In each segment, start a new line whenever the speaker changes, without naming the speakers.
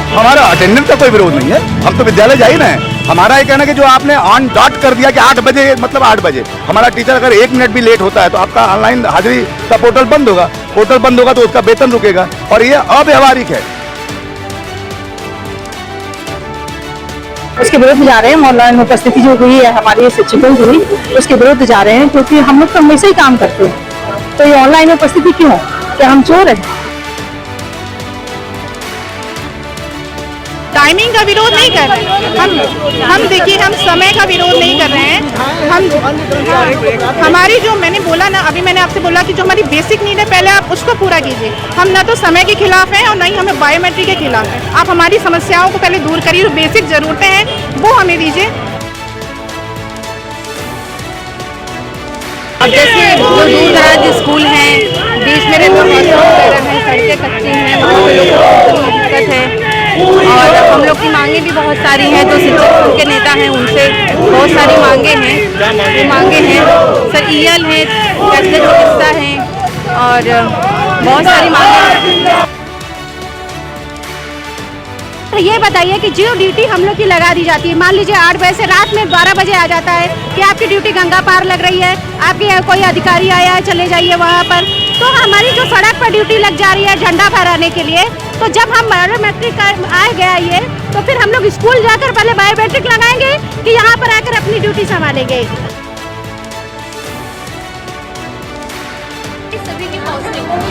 हमारा अटेंडेंस का कोई विरोध नहीं है, हम तो विद्यालय जा ही रहे हैं। हमारा ये कहना है कि जो आपने ऑन डॉट कर दिया कि 8 बजे मतलब 8 बजे, हमारा टीचर अगर 1 मिनट भी लेट होता है तो आपका ऑनलाइन हाजिरी का पोर्टल बंद होगा। पोर्टल बंद होगा तो उसका वेतन रुकेगा और ये अव्यावहारिक है।
उसके विरुद्ध जा रहे हैं। ऑनलाइन उपस्थिति जो हुई है हमारी शिक्षकों की हुई, उसके विरुद्ध जा रहे हैं, क्योंकि हम लोग तो हमेशा ही काम करते हैं। तो ये ऑनलाइन उपस्थिति क्यों? क्या हम चोर हैं?
टाइमिंग का विरोध नहीं कर रहे हैं हम देखिए, हम समय का विरोध नहीं कर रहे हैं। हम हमारी जो मैंने बोला ना, अभी मैंने आपसे बोला कि जो हमारी बेसिक नीड है पहले आप उसको पूरा कीजिए। हम ना तो समय के खिलाफ हैं और ना ही हमें बायोमेट्रिक के खिलाफ हैं। आप हमारी समस्याओं को पहले दूर करिए, जो बेसिक जरूरतें हैं वो हमें दीजिए।
अब जैसे जो दूर दराज स्कूल हैं, बीच में सड़कें कच्ची हैं, वहाँ पे लोगों को दिक्कत है और हम लोग की मांगे भी बहुत सारी हैं। जो शिक्षक के नेता हैं उनसे बहुत सारी मांगे हैं। वो मांगे हैं सर ईएल है, फैसले जो हिस्सा है और बहुत सारी मांगे हैं।
तो ये बताइए कि जो ड्यूटी हम लोग की लगा दी जाती है, मान लीजिए 8 बजे से रात में 12 बजे आ जाता है कि आपकी ड्यूटी गंगा पार लग रही है, आपके यहाँ कोई अधिकारी आया है, चले जाइए वहाँ पर। तो हमारी जो सड़क पर ड्यूटी लग जा रही है झंडा फहराने के लिए, तो जब हम बायोमेट्रिक आ गया ये, तो फिर हम लोग स्कूल जाकर पहले बायोमेट्रिक लगाएंगे कि यहाँ पर आकर अपनी ड्यूटी संभालेंगे।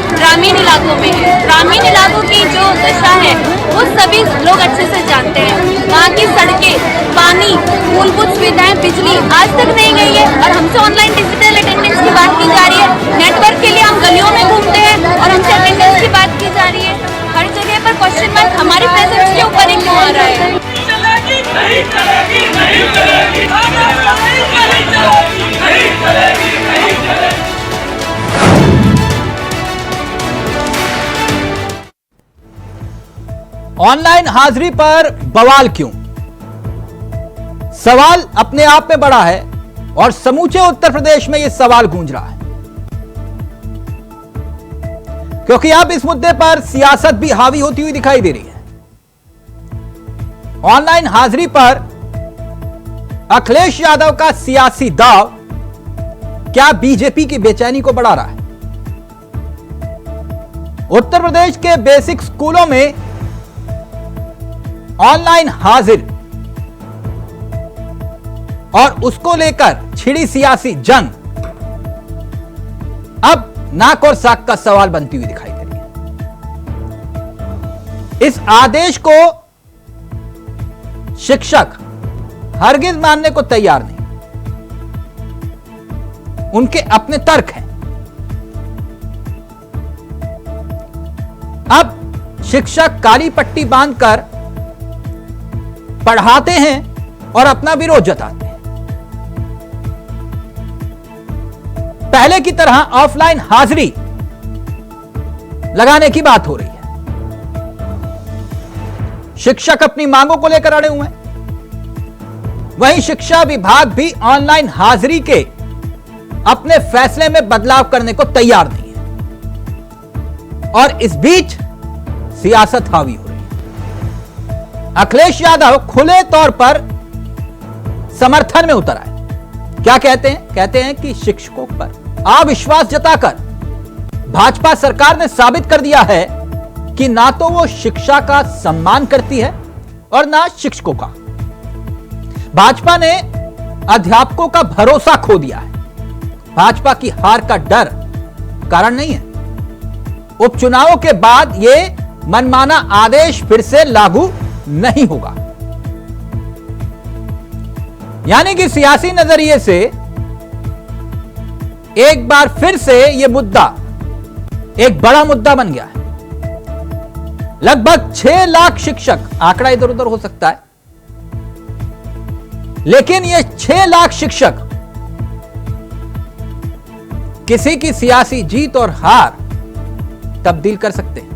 ग्रामीण इलाकों में है, ग्रामीण इलाकों की जो दशा है वो सभी लोग अच्छे से जानते हैं। वहाँ की सड़कें, पानी, मूलभूत सुविधाएं, बिजली आज तक नहीं गई है और हमसे ऑनलाइन डिजिटल अटेंडेंस की बात की जा रही है। नेटवर्क के लिए हम गलियों में घूमते हैं और हमसे अटेंडेंस की बात की जा रही है। हर जगह पर क्वेश्चन मार्क हमारी प्रेजेंस के ऊपर ही क्यों आ रहा है?
ऑनलाइन हाजिरी पर बवाल क्यों? सवाल अपने आप में बड़ा है और समूचे उत्तर प्रदेश में यह सवाल गूंज रहा है, क्योंकि अब इस मुद्दे पर सियासत भी हावी होती हुई दिखाई दे रही है। ऑनलाइन हाजिरी पर अखिलेश यादव का सियासी दांव क्या बीजेपी की बेचैनी को बढ़ा रहा है? उत्तर प्रदेश के बेसिक स्कूलों में ऑनलाइन हाजिर और उसको लेकर छिड़ी सियासी जंग अब नाक और साक का सवाल बनती हुई दिखाई दे रही है। इस आदेश को शिक्षक हरगिज मानने को तैयार नहीं, उनके अपने तर्क हैं। अब शिक्षक काली पट्टी बांधकर पढ़ाते हैं और अपना विरोध जताते हैं। पहले की तरह ऑफलाइन हाजिरी लगाने की बात हो रही है। शिक्षक अपनी मांगों को लेकर अड़े हुए हैं, वहीं शिक्षा विभाग भी ऑनलाइन हाजिरी के अपने फैसले में बदलाव करने को तैयार नहीं है और इस बीच सियासत हावी हो रही है। अखिलेश यादव खुले तौर पर समर्थन में उतर आए। क्या कहते हैं? कहते हैं कि शिक्षकों पर अविश्वास जताकर भाजपा सरकार ने साबित कर दिया है कि ना तो वो शिक्षा का सम्मान करती है और ना शिक्षकों का। भाजपा ने अध्यापकों का भरोसा खो दिया है। भाजपा की हार का डर कारण नहीं है। उपचुनावों के बाद यह मनमाना आदेश फिर से लागू नहीं होगा। यानी कि सियासी नजरिए से एक बार फिर से यह मुद्दा एक बड़ा मुद्दा बन गया है। लगभग 6 लाख शिक्षक, आंकड़ा इधर उधर हो सकता है, लेकिन यह 6 लाख शिक्षक किसी की सियासी जीत और हार तब्दील कर सकते हैं।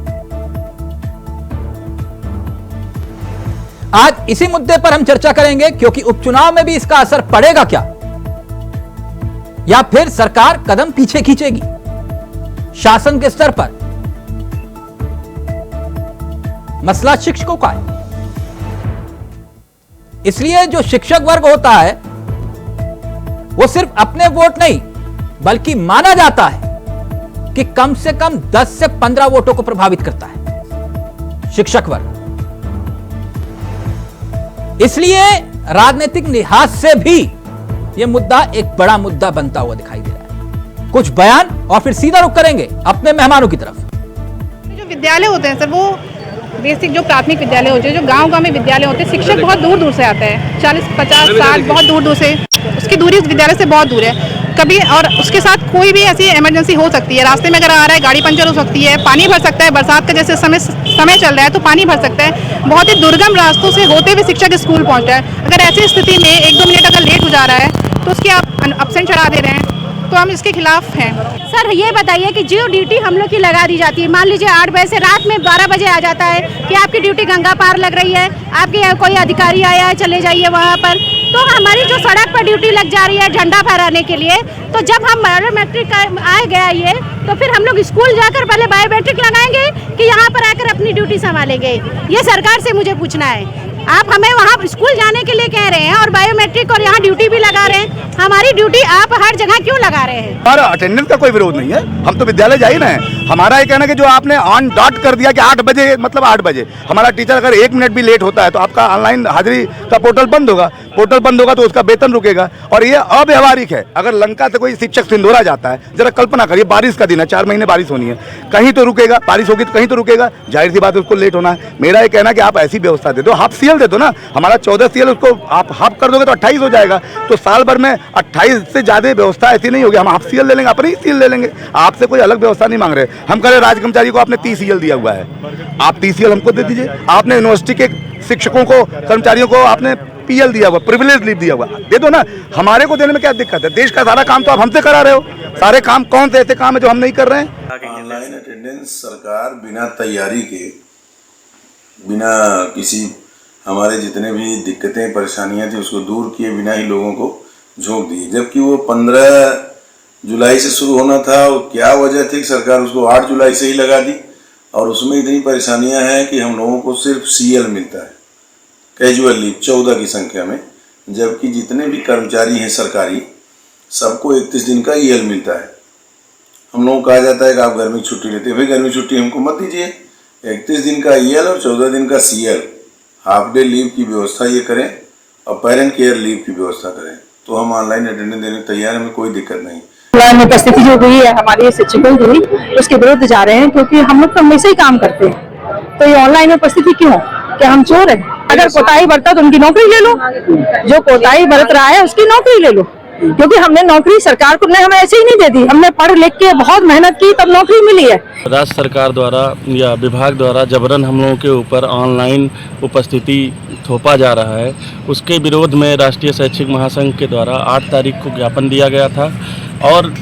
आज इसी मुद्दे पर हम चर्चा करेंगे, क्योंकि उपचुनाव में भी इसका असर पड़ेगा क्या, या फिर सरकार कदम पीछे खींचेगी शासन के स्तर पर? मसला शिक्षकों का है। इसलिए जो शिक्षक वर्ग होता है वो सिर्फ अपने वोट नहीं बल्कि माना जाता है कि कम से कम 10 से 15 वोटों को प्रभावित करता है शिक्षक वर्ग। इसलिए राजनीतिक लिहाज से भी यह मुद्दा एक बड़ा मुद्दा बनता हुआ दिखाई दे रहा है। कुछ बयान और फिर सीधा रुख करेंगे अपने मेहमानों की तरफ।
जो विद्यालय होते हैं सर, वो बेसिक जो प्राथमिक विद्यालय होते हैं, जो गांव-गांव में विद्यालय होते हैं, शिक्षक बहुत दूर दूर से आते हैं, 40, 50, 60 बहुत दूर दूर से। उसकी दूरी उस विद्यालय से बहुत दूर है कभी, और उसके साथ कोई भी ऐसी इमरजेंसी हो सकती है। रास्ते में अगर आ रहा है, गाड़ी पंचर हो सकती है, पानी भर सकता है, बरसात का जैसे समय चल रहा है तो पानी भर सकता है। बहुत ही दुर्गम रास्तों से होते हुए शिक्षक स्कूल पहुँच रहा है। अगर ऐसी स्थिति में 1-2 मिनट अगर लेट हो जा रहा है तो उसकी आप अब्सेंट चढ़ा दे रहे हैं, तो हम इसके खिलाफ हैं।
सर ये बताइए कि जो ड्यूटी हम लोग की लगा दी जाती है, मान लीजिए 8 बजे से रात में 12 बजे आ जाता है कि आपकी ड्यूटी गंगा पार लग रही है, आपके कोई अधिकारी आया है, चले जाइए वहाँ पर। तो हमारी जो सड़क पर ड्यूटी लग जा रही है झंडा फहराने के लिए, तो जब हम बायोमेट्रिक आ गया ये, तो फिर हम लोग स्कूल जाकर पहले बायोमेट्रिक लगाएंगे कि यहाँ पर आकर अपनी ड्यूटी संभालेंगे? ये सरकार से मुझे पूछना है। आप हमें वहाँ स्कूल जाने के लिए कह रहे हैं और बायोमेट्रिक और यहाँ ड्यूटी भी लगा रहे हैं, हमारी ड्यूटी आप हर जगह क्यों लगा रहे हैं?
हमारा अटेंडेंस का कोई विरोध नहीं है, हम तो विद्यालय जा ही रहे हैं। हमारा ये कहना है कि जो आपने ऑन डॉट कर दिया कि 8 बजे मतलब 8 बजे, हमारा टीचर अगर 1 मिनट भी लेट होता है तो आपका ऑनलाइन हाजिरी का पोर्टल बंद होगा। पोर्टल बंद होगा तो उसका वेतन रुकेगा, और ये अव्यवहारिक है। अगर लंका से कोई शिक्षक सिंदूरा जाता है, जरा कल्पना करिए, बारिश का दिन है, 4 महीने बारिश होनी है, कहीं तो रुकेगा, बारिश होगी तो कहीं तो रुकेगा, जाहिर सी बात है उसको लेट होना है। मेरा ये कहना है कि आप ऐसी व्यवस्था दे दो, हाफ सीएल दे दो ना। हमारा 14 सीएल, उसको आप हाफ कर दोगे तो 28 हो जाएगा, तो साल भर में 28 से ज्यादा व्यवस्था ऐसी नहीं होगी। हम हाफ सीएल ले लेंगे, अपनी सीएल ले लेंगे, आपसे कोई अलग व्यवस्था नहीं मांग रहे। हम कह रहे राज कर्मचारी को आपने 30 सीएल दिया हुआ है, आप 30 सीएल हमको दे दीजिए। आपने यूनिवर्सिटी के शिक्षकों को, कर्मचारियों को आपने पीएल दिया हुआ, प्रिविलेज लीव दिया हुआ, दे दो ना। हमारे को देने में क्या दिक्कत है? देश का सारा काम तो आप हमसे करा रहे हो। सारे काम कौन से ऐसे काम है जो हम नहीं कर रहे हैं?
ऑनलाइन अटेंडेंस सरकार बिना तैयारी के, बिना किसी हमारे जितने भी दिक्कतें परेशानियां थी उसको दूर किए बिना ही लोगों को झोंक दी। जबकि वो 15 जुलाई से शुरू होना था, वो क्या वजह थी कि सरकार उसको 8 जुलाई से ही लगा दी। और उसमें इतनी परेशानियां हैं कि हम लोगों को सिर्फ सीएल मिलता है, कैजुअल लीव 14 की संख्या में, जबकि जितने भी कर्मचारी हैं सरकारी सबको 31 दिन का ईएल मिलता है। हम लोगों को कहा जाता है कि आप गर्मी छुट्टी लेते हैं, भाई गर्मी छुट्टी हमको मत दीजिए, 31 दिन का ईएल और 14 दिन का सीएल, हाफ डे लीव की व्यवस्था ये करें और पेरेंट केयर लीव की व्यवस्था करें, तो हम ऑनलाइन अटेंडेंस देने तैयार हैं, हमें कोई दिक्कत नहीं।
ऑनलाइन उपस्थिति जो हुई है हमारी शिक्षकों की, उसके विरुद्ध जा रहे हैं, क्योंकि हम लोग तो हमेशा ही काम करते हैं। तो ये ऑनलाइन उपस्थिति क्यों? क्या हम चोर हैं? अगर कोताही बरता तो उनकी नौकरी ले लो, जो कोताही बरत रहा है उसकी नौकरी ले लो, क्योंकि हमने नौकरी सरकार को हमें ऐसे ही नहीं दे दी, हमने पढ़ लिख के बहुत मेहनत की तब नौकरी मिली है।
राज्य सरकार द्वारा या विभाग द्वारा जबरन हम लोगों के ऊपर ऑनलाइन उपस्थिति थोपा जा रहा है, उसके विरोध में राष्ट्रीय शैक्षिक महासंघ के द्वारा 8 तारीख को ज्ञापन दिया गया था। और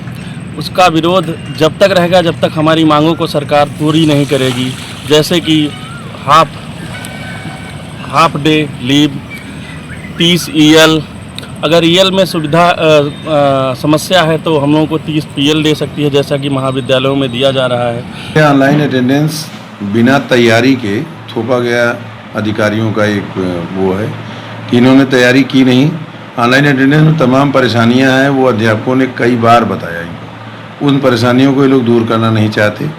उसका विरोध जब तक रहेगा जब तक हमारी मांगों को सरकार पूरी नहीं करेगी, जैसे कि हाफ डे लीव, 30 ईएल, अगर ईएल में सुविधा समस्या है तो हम लोगों को 30 पीएल दे सकती है, जैसा कि महाविद्यालयों में दिया जा रहा है।
ऑनलाइन अटेंडेंस बिना तैयारी के थोपा गया अधिकारियों का एक वो है कि इन्होंने तैयारी की नहीं। ऑनलाइन अटेंडेंस में तमाम परेशानियां हैं, वो अध्यापकों ने कई बार बताया इनको, उन परेशानियों को ये लोग दूर करना नहीं चाहते।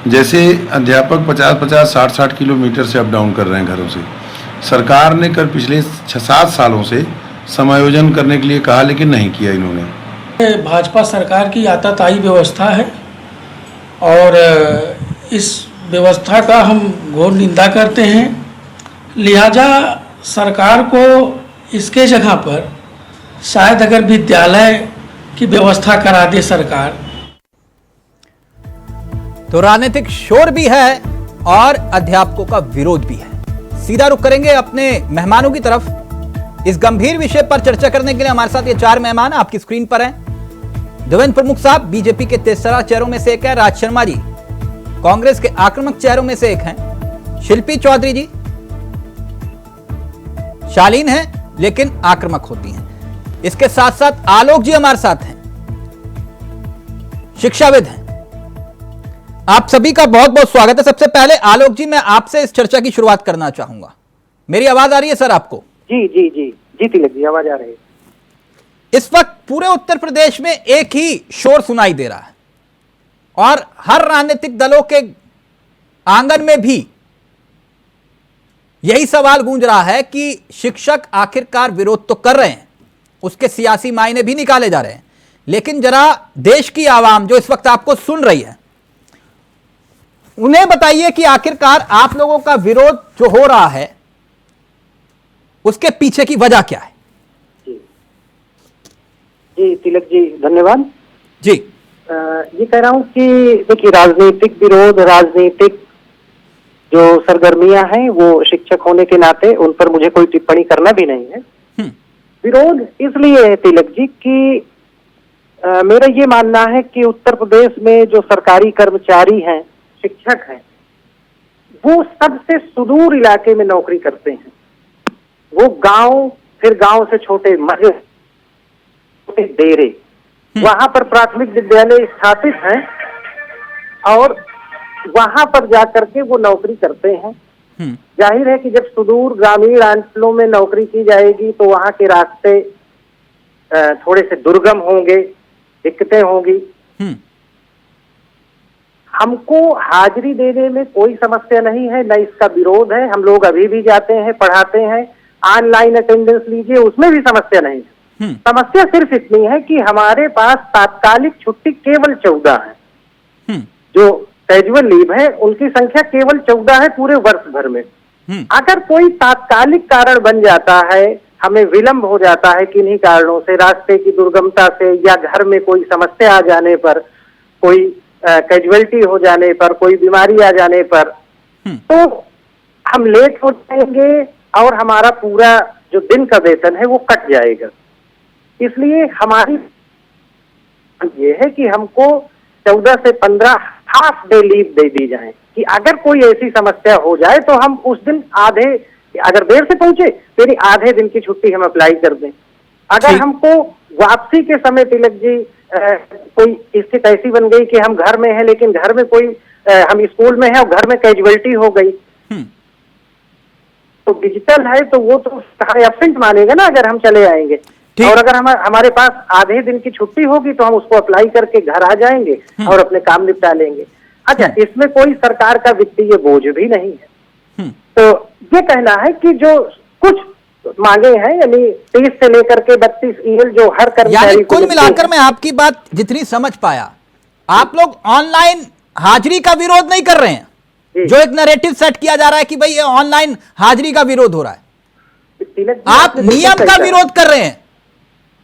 जैसे अध्यापक 50-50, 60-60 किलोमीटर से अप डाउन कर रहे हैं घरों से। सरकार ने कर पिछले 6-7 सालों से समायोजन करने के लिए कहा, लेकिन नहीं किया इन्होंने।
भाजपा सरकार की आताताई व्यवस्था है और इस व्यवस्था का हम घोर निंदा करते हैं। लिहाजा सरकार को इसके जगह पर शायद अगर विद्यालय की व्यवस्था करा दे सरकार।
तो राजनीतिक शोर भी है और अध्यापकों का विरोध भी है। सीधा रुख करेंगे अपने मेहमानों की तरफ। इस गंभीर विषय पर चर्चा करने के लिए हमारे साथ ये 4 मेहमान आपकी स्क्रीन पर हैं। देवेंद्र प्रमुख साहब बीजेपी के तेसरा चेहरों में से एक है, राज शर्मा जी कांग्रेस के आक्रामक चेहरों में से एक हैं, शिल्पी चौधरी जी शालीन हैं लेकिन आक्रामक होती हैं। इसके साथ साथ आलोक जी हमारे साथ हैं, शिक्षाविद हैं। आप सभी का बहुत बहुत स्वागत है। सबसे पहले आलोक जी, मैं आपसे इस चर्चा की शुरुआत करना चाहूंगा। मेरी आवाज आ रही है सर आपको?
जी जी जी जी तिलक जी, आवाज आ रही है।
इस वक्त पूरे उत्तर प्रदेश में एक ही शोर सुनाई दे रहा है और हर राजनीतिक दलों के आंगन में भी यही सवाल गूंज रहा है कि शिक्षक आखिरकार विरोध तो कर रहे हैं, उसके सियासी मायने भी निकाले जा रहे हैं, लेकिन जरा देश की आवाम जो इस वक्त आपको सुन रही है, उन्हें बताइए कि आखिरकार आप लोगों का विरोध जो हो रहा है उसके पीछे की वजह क्या है?
जी तिलक जी, धन्यवाद
जी।
ये कह रहा हूँ कि देखिए, राजनीतिक विरोध, राजनीतिक जो सरगर्मियां हैं वो शिक्षक होने के नाते उन पर मुझे कोई टिप्पणी करना भी नहीं है। विरोध इसलिए है तिलक जी कि मेरा ये मानना है कि उत्तर प्रदेश में जो सरकारी कर्मचारी हैं, शिक्षक हैं, वो सबसे सुदूर इलाके में नौकरी करते हैं। वो गांव, फिर गांव से छोटे मजे, छोटे डेरे, वहां पर प्राथमिक विद्यालय स्थापित हैं और वहां पर जाकर के वो नौकरी करते हैं। जाहिर है कि जब सुदूर ग्रामीण अंचलों में नौकरी की जाएगी तो वहां के रास्ते थोड़े से दुर्गम होंगे, दिक्कतें होंगी। हमको हाजिरी देने में कोई समस्या नहीं है, न इसका विरोध है। हम लोग अभी भी जाते हैं, पढ़ाते हैं, ऑनलाइन अटेंडेंस लीजिए, उसमें भी समस्या नहीं है। समस्या सिर्फ इतनी है कि हमारे पास तात्कालिक छुट्टी केवल 14 है। जो कैजुअल लीव है उनकी संख्या केवल 14 है पूरे वर्ष भर में। अगर कोई तात्कालिक कारण बन जाता है, हमें विलंब हो जाता है किन्हीं कारणों से, रास्ते की दुर्गमता से या घर में कोई समस्या आ जाने पर, कोई कैजुअलिटी हो जाने पर, कोई बीमारी आ जाने पर, तो हम लेट हो जाएंगे और हमारा पूरा जो दिन का वेतन है वो कट जाएगा। इसलिए हमारी ये है कि हमको 14 से 15 हाफ डे लीव दे दी जाए कि अगर कोई ऐसी समस्या हो जाए तो हम उस दिन आधे, अगर देर से पहुंचे फिर आधे दिन की छुट्टी हम अप्लाई कर दें। अगर हमको वापसी के समय तिलक जी कोई स्थिति ऐसी बन गई कि हम घर में हैं लेकिन घर में कोई हम स्कूल में हैं और घर में कैजुअलिटी हो गई, तो डिजिटल है तो वो तो एब्सेंट मानेगा ना अगर हम चले आएंगे। और अगर हमारे पास आधे दिन की छुट्टी होगी तो हम उसको अप्लाई करके घर आ जाएंगे और अपने काम निपटा लेंगे। अच्छा, इसमें कोई सरकार का वित्तीय बोझ भी नहीं है। तो ये कहना है कि जो कुछ मांगे हैं, यानी 30 से लेकर के 32 ईएल जो हर कर्मचारी,
कुल मिलाकर मैं आपकी बात जितनी समझ पाया, आप लोग ऑनलाइन हाजिरी का विरोध नहीं कर रहे हैं। जो एक नैरेटिव सेट किया जा रहा है कि भाई ये ऑनलाइन हाजिरी का विरोध हो रहा है, आप नियम का विरोध कर रहे हैं।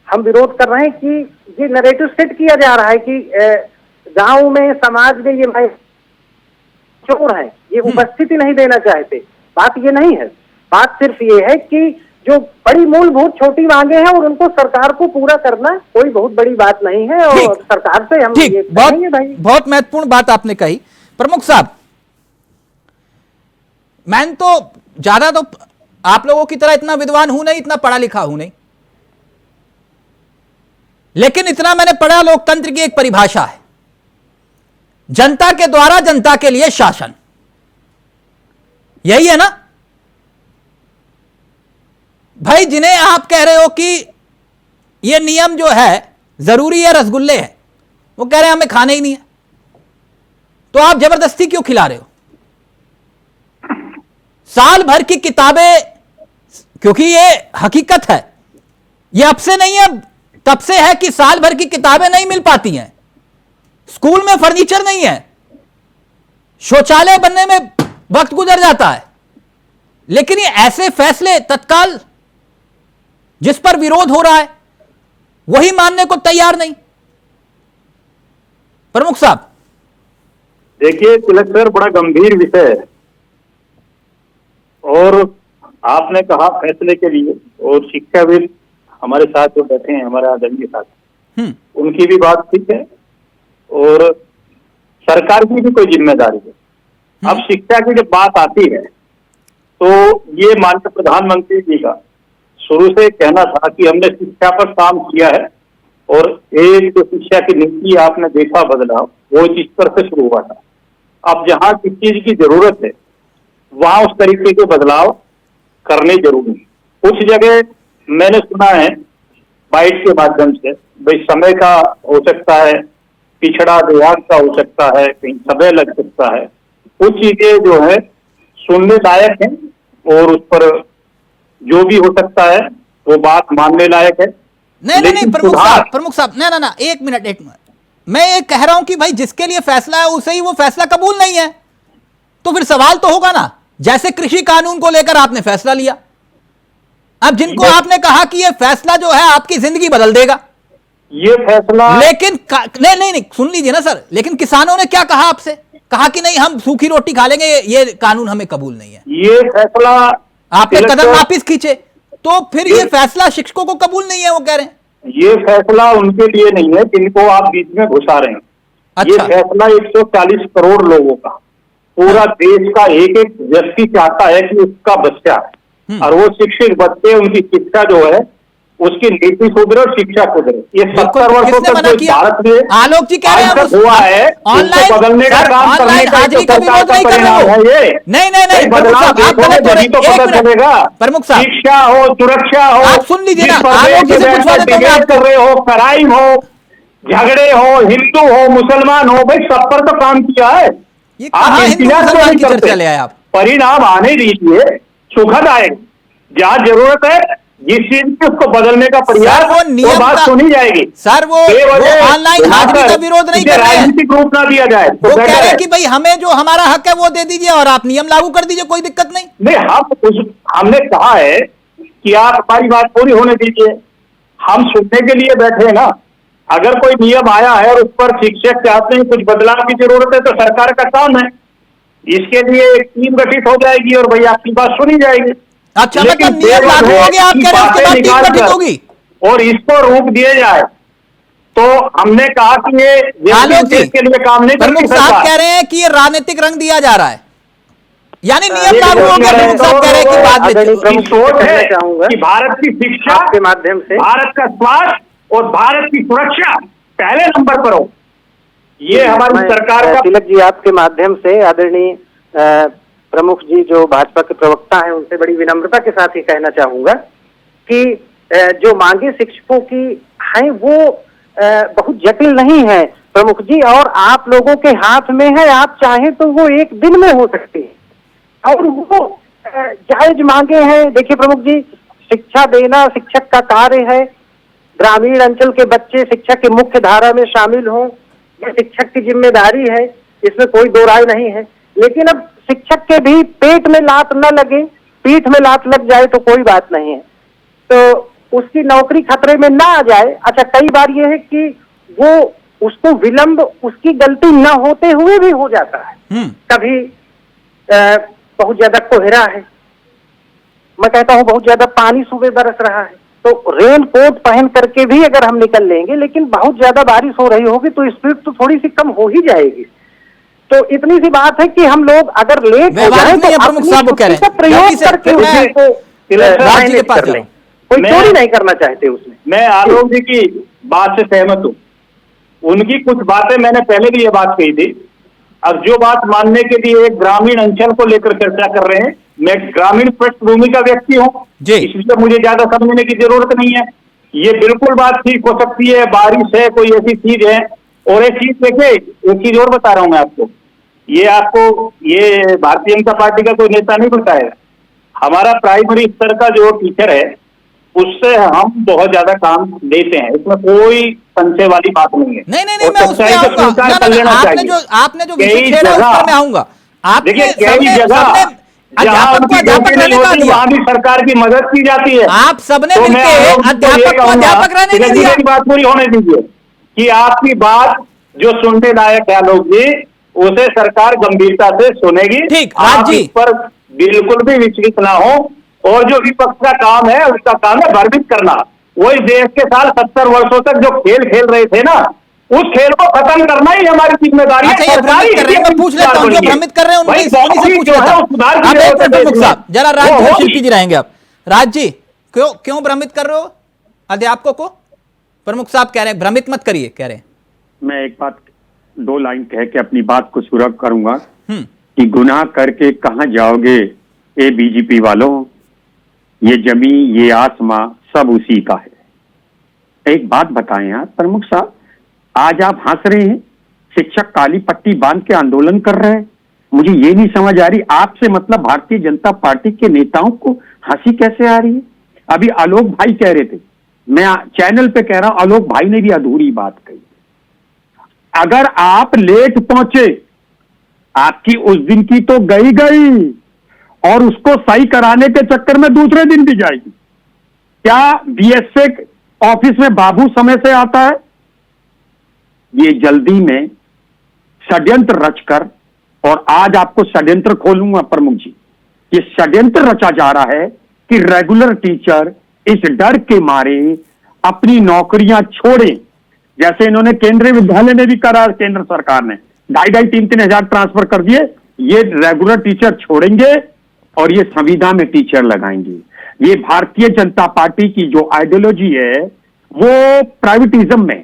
हम विरोध कर रहे हैं कि ये नैरेटिव सेट किया जा रहा है कि गांव में, समाज में ये चोर है, ये उपस्थिति नहीं देना चाहते। बात ये नहीं है, बात सिर्फ ये है कि जो बड़ी मूलभूत छोटी मांगे हैं और उनको सरकार को पूरा करना कोई बहुत बड़ी बात नहीं है और सरकार से हम ये कहेंगे भाई।
बहुत महत्वपूर्ण बात आपने कही प्रमुख साहब। मैं तो ज्यादा तो आप लोगों की तरह इतना विद्वान हूं नहीं, इतना पढ़ा लिखा हूं नहीं, लेकिन इतना मैंने पढ़ा, लोकतंत्र की एक परिभाषा है, जनता के द्वारा जनता के लिए शासन। यही है ना भाई? जिन्हें आप कह रहे हो कि यह नियम जो है जरूरी है, रसगुल्ले हैं, वो कह रहे हैं हमें खाने ही नहीं है, तो आप जबरदस्ती क्यों खिला रहे हो? साल भर की किताबें, क्योंकि ये हकीकत है, ये अब से नहीं है, तब से है कि साल भर की किताबें नहीं मिल पाती हैं, स्कूल में फर्नीचर नहीं है, शौचालय बनने में वक्त गुजर जाता है, लेकिन ये ऐसे फैसले तत्काल जिस पर विरोध हो रहा है वही मानने को तैयार नहीं। प्रमुख साहब
देखिए तिलक सर, बड़ा गंभीर विषय है और आपने कहा फैसले के लिए, और शिक्षाविद हमारे साथ जो बैठे हैं, हमारे आदरणीय साथी, उनकी भी बात ठीक है और सरकार की भी कोई जिम्मेदारी है। अब शिक्षा की जब बात आती है तो ये माननीय प्रधानमंत्री जी का शुरू से कहना था कि हमने शिक्षा पर काम किया है और एक जो शिक्षा की नीति आपने देखा बदलाव, वो इस स्तर से शुरू हुआ था। अब जहाँ किस चीज की जरूरत है वहां उस तरीके के बदलाव करने जरूरी है। कुछ जगह मैंने सुना है बाइट के माध्यम से, भाई समय का हो सकता है, पिछड़ा विभाग का हो सकता है, कहीं समय लग सकता है, कुछ चीजें जो है सुनने लायक है और उस पर जो भी हो सकता है वो बात मानने लायक है।
नहीं प्रमुख साहब ना एक मिनट मैं ये कह रहा हूं कि भाई जिसके लिए फैसला है उसे ही वो फैसला कबूल नहीं है, तो फिर सवाल तो होगा ना। जैसे कृषि कानून को लेकर आपने फैसला लिया, अब जिनको आपने कहा कि ये फैसला जो है आपकी जिंदगी बदल देगा,
ये फैसला, लेकिन
नहीं सुन लीजिए ना सर, लेकिन किसानों ने क्या कहा आपसे? कहा कि नहीं हम सूखी रोटी खा लेंगे, ये कानून हमें कबूल नहीं है।
ये फैसला
आपने कदम वापिस खींचे, तो फिर ये फैसला शिक्षकों को कबूल नहीं है, वो कह रहे हैं।
ये फैसला उनके लिए नहीं है जिनको आप बीच में घुसा रहे हैं।
अच्छा।
ये फैसला 140 करोड़ लोगों का, पूरा देश का एक एक व्यक्ति चाहता है कि उसका बच्चा और वो शिक्षित बच्चे, उनकी शिक्षा जो है उसकी नीति सुधरे और शिक्षा सुधरे। ये 70 वर्षों तक जो भारत में
आलोक जी कह रहे हैं
हुआ है, उसको बदलने का काम करने का सरकार का परिणाम है ये।
नहीं
बदलाव तभी तो पता चलेगा।
प्रमुख साहब,
शिक्षा हो, सुरक्षा हो,
आप सुन लीजिए ना,
आलोक जी से पूछवा देता हूं मैं, कर रहे हो, क्राइम हो, झगड़े हो, हिंदू हो, मुसलमान हो, भाई सब पर तो काम किया है। आप इतिहास में नहीं करते,
आप
परिणाम आने दीजिए, सुखद आएगा। जहाँ जरूरत है जिस चीज में उसको बदलने का प्रयास, वो बात सुनी जाएगी।
सर वो ऑनलाइन हाजिरी का विरोध नहीं कर रहे हैं,
राजनीतिक रूप ना दिया जाए तो
वो कह रहे हैं कि भाई हमें जो हमारा हक है वो दे दीजिए और आप नियम लागू कर दीजिए, कोई दिक्कत नहीं।
नहीं, हमने कहा है कि आप हमारी बात पूरी होने दीजिए, हम सुनने के लिए बैठे हैं ना। अगर कोई नियम आया है और उस पर शिक्षक चाहते हैं कुछ बदलाव की जरूरत है तो सरकार का काम है, इसके लिए एक टीम गठित हो जाएगी और भाई आपकी बात सुनी जाएगी।
अच्छा, मतलब नियम लागू हो गया, आप कह रहे हैं उसके बाद टीम गठित होगी
और इसको रूप दिए जाए, तो हमने कहा कि ये के लिए काम नहीं करती सरकार।
साहब कह रहे हैं कि ये राजनीतिक रंग दिया जा रहा है, यानी नियम लागू हो गया। प्रमुख साहब कह रहे हैं कि बाद में
सोच है कि भारत की शिक्षा के माध्यम से भारत का स्वास्थ्य और भारत की सुरक्षा पहले नंबर पर हो, ये हमारी सरकार का।
तिलक जी, आपके माध्यम से आदरणीय प्रमुख जी जो भाजपा के प्रवक्ता हैं, उनसे बड़ी विनम्रता के साथ ही कहना चाहूंगा कि जो मांगे शिक्षकों की हैं वो बहुत जटिल नहीं है प्रमुख जी, और आप लोगों के हाथ में है। आप चाहें तो वो एक दिन में हो सकती है और वो जायज मांगे हैं। देखिए प्रमुख जी, शिक्षा देना शिक्षक का कार्य है। ग्रामीण अंचल के बच्चे शिक्षा की मुख्य धारा में शामिल हों, ये शिक्षक की जिम्मेदारी है, इसमें कोई दो राय नहीं है। लेकिन अब शिक्षक के भी पेट में लात न लगे, पीठ में लात लग जाए तो कोई बात नहीं है, तो उसकी नौकरी खतरे में ना आ जाए। अच्छा, कई बार ये है कि वो उसको विलंब उसकी गलती न होते हुए भी हो जाता है। कभी बहुत ज्यादा कोहरा है, मैं कहता हूँ बहुत ज्यादा पानी सुबह बरस रहा है, तो रेन कोट पहन करके भी अगर हम निकल लेंगे, लेकिन बहुत ज्यादा बारिश हो रही होगी तो स्पीड तो थोड़ी सी कम हो ही जाएगी। तो इतनी सी बात है कि हम लोग अगर लेट हो जाए तो
प्रमुख साहब कह रहे हैं
प्रयोग करके कोई चोरी नहीं करना चाहते उसमें।
मैं आलोक जी की बात से सहमत हूँ, उनकी कुछ बातें मैंने पहले भी ये बात कही थी। अब जो बात मानने के लिए एक ग्रामीण अंचल को लेकर चर्चा कर रहे हैं, मैं ग्रामीण पृष्ठभूमि का व्यक्ति हूँ, इसलिए मुझे ज्यादा समझने की जरूरत नहीं है। ये बिल्कुल बात ठीक हो सकती है, बारिश है, कोई ऐसी चीज है। और एक चीज देखिए, एक चीज और बता रहा हूँ मैं आपको, ये भारतीय जनता पार्टी का कोई नेता नहीं बताएगा। हमारा प्राइमरी स्तर का जो टीचर है उससे हम बहुत ज्यादा काम देते हैं, इसमें कोई संशय वाली बात नहीं है।
नहीं मैं उसमें आऊंगा। आपने जो विषय छेड़ा उस पर मैं आऊंगा।
देखिए कई जगह वहाँ भी सरकार की मदद की जाती है।
आप सबने मिलकर अध्यापक को अध्यापक रहने नहीं दिया।
बात पूरी होने दीजिए कि आपकी बात जो सुनने लायक है लोग जी, उसे सरकार गंभीरता से सुनेगी।
ठीक,
आप इस पर बिल्कुल भी विचलित ना हो। और जो विपक्ष का काम है उसका काम है भ्रमित करना। वो इस देश के साथ 70 वर्षों तक जो खेल खेल रहे थे ना, उस खेल को खत्म करना ही हमारी जिम्मेदारी है।
पूछ लेता हूं, जो भ्रमित कर रहे हैं उन्हीं से पूछ लेता हूं। जरा राज शिल्पी जी रहेंगे आप। राज जी, क्यों भ्रमित कर रहे हो अध्यापकों को? प्रमुख साहब कह रहे हैं, भ्रमित मत करिए, कह रहे हैं।
मैं एक बात 2 लाइन कह के अपनी बात को सुरभ करूंगा कि गुनाह करके कहां जाओगे ए बीजेपी वालों, ये जमी ये आसमां सब उसी का है। एक बात बताएं यार प्रमुख साहब, आज आप हंस रहे हैं, शिक्षक काली पट्टी बांध के आंदोलन कर रहे हैं। मुझे ये नहीं समझ आ रही आपसे मतलब भारतीय जनता पार्टी के नेताओं को हंसी कैसे आ रही है। अभी आलोक भाई कह रहे थे, मैं चैनल पे कह रहा हूं, आलोक भाई ने भी अधूरी बात कही। अगर आप लेट पहुंचे, आपकी उस दिन की तो गई और उसको सही कराने के चक्कर में दूसरे दिन भी जाएगी। क्या बीएसए ऑफिस में बाबू समय से आता है? ये जल्दी में षड्यंत्र रचकर, और आज आपको षड्यंत्र खोलूंगा प्रमुख जी, ये षड्यंत्र रचा जा रहा है कि रेगुलर टीचर इस डर के मारे अपनी नौकरियां छोड़ें, जैसे इन्होंने केंद्रीय विद्यालय में भी करा, केंद्र सरकार ने 2,500-3,000 हजार ट्रांसफर कर दिए। ये रेगुलर टीचर छोड़ेंगे और ये संविदा में टीचर लगाएंगे। ये भारतीय जनता पार्टी की जो आइडियोलॉजी है वो प्राइवेटिज्म में,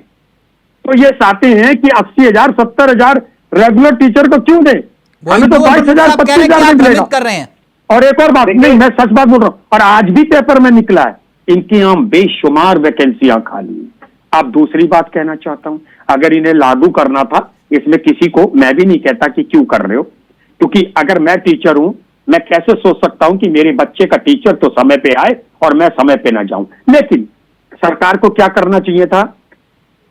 तो ये चाहते हैं कि 80,000 70,000 रेगुलर टीचर को क्यों दें, हमें तो 22,000 25,000 मिलेगा।
कर रहे हैं।
और एक और बात, नहीं मैं सच बात बोल रहा हूं, और आज भी पेपर में निकला है, इनके यहां बेशुमार वैकेंसियां खाली हैं। अब दूसरी बात कहना चाहता हूं, अगर इन्हें लागू करना था, इसमें किसी को मैं भी नहीं कहता कि क्यों कर रहे हो, क्योंकि अगर मैं टीचर हूं, मैं कैसे सोच सकता हूं कि मेरे बच्चे का टीचर तो समय पे आए और मैं समय पे ना जाऊं। लेकिन सरकार को क्या करना चाहिए था,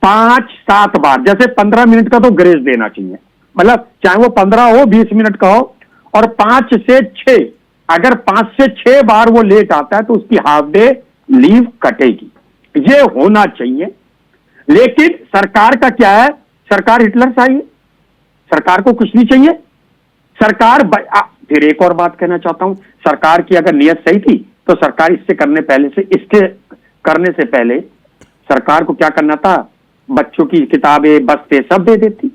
5-7 बार, जैसे 15 मिनट का तो ग्रेस देना चाहिए, मतलब चाहे वो 15 हो 20 मिनट का हो, और 5 से 6, अगर 5 से 6 बार वो लेट आता है तो उसकी हाफ डे लीव कटेगी, ये होना चाहिए। लेकिन सरकार का क्या है, सरकार हिटलर चाहिए, सरकार को कुछ नहीं चाहिए। सरकार फिर एक और बात कहना चाहता हूं, सरकार की अगर नियत सही थी तो सरकार इसके करने से पहले सरकार को क्या करना था, बच्चों की किताबें बस्ते सब दे देती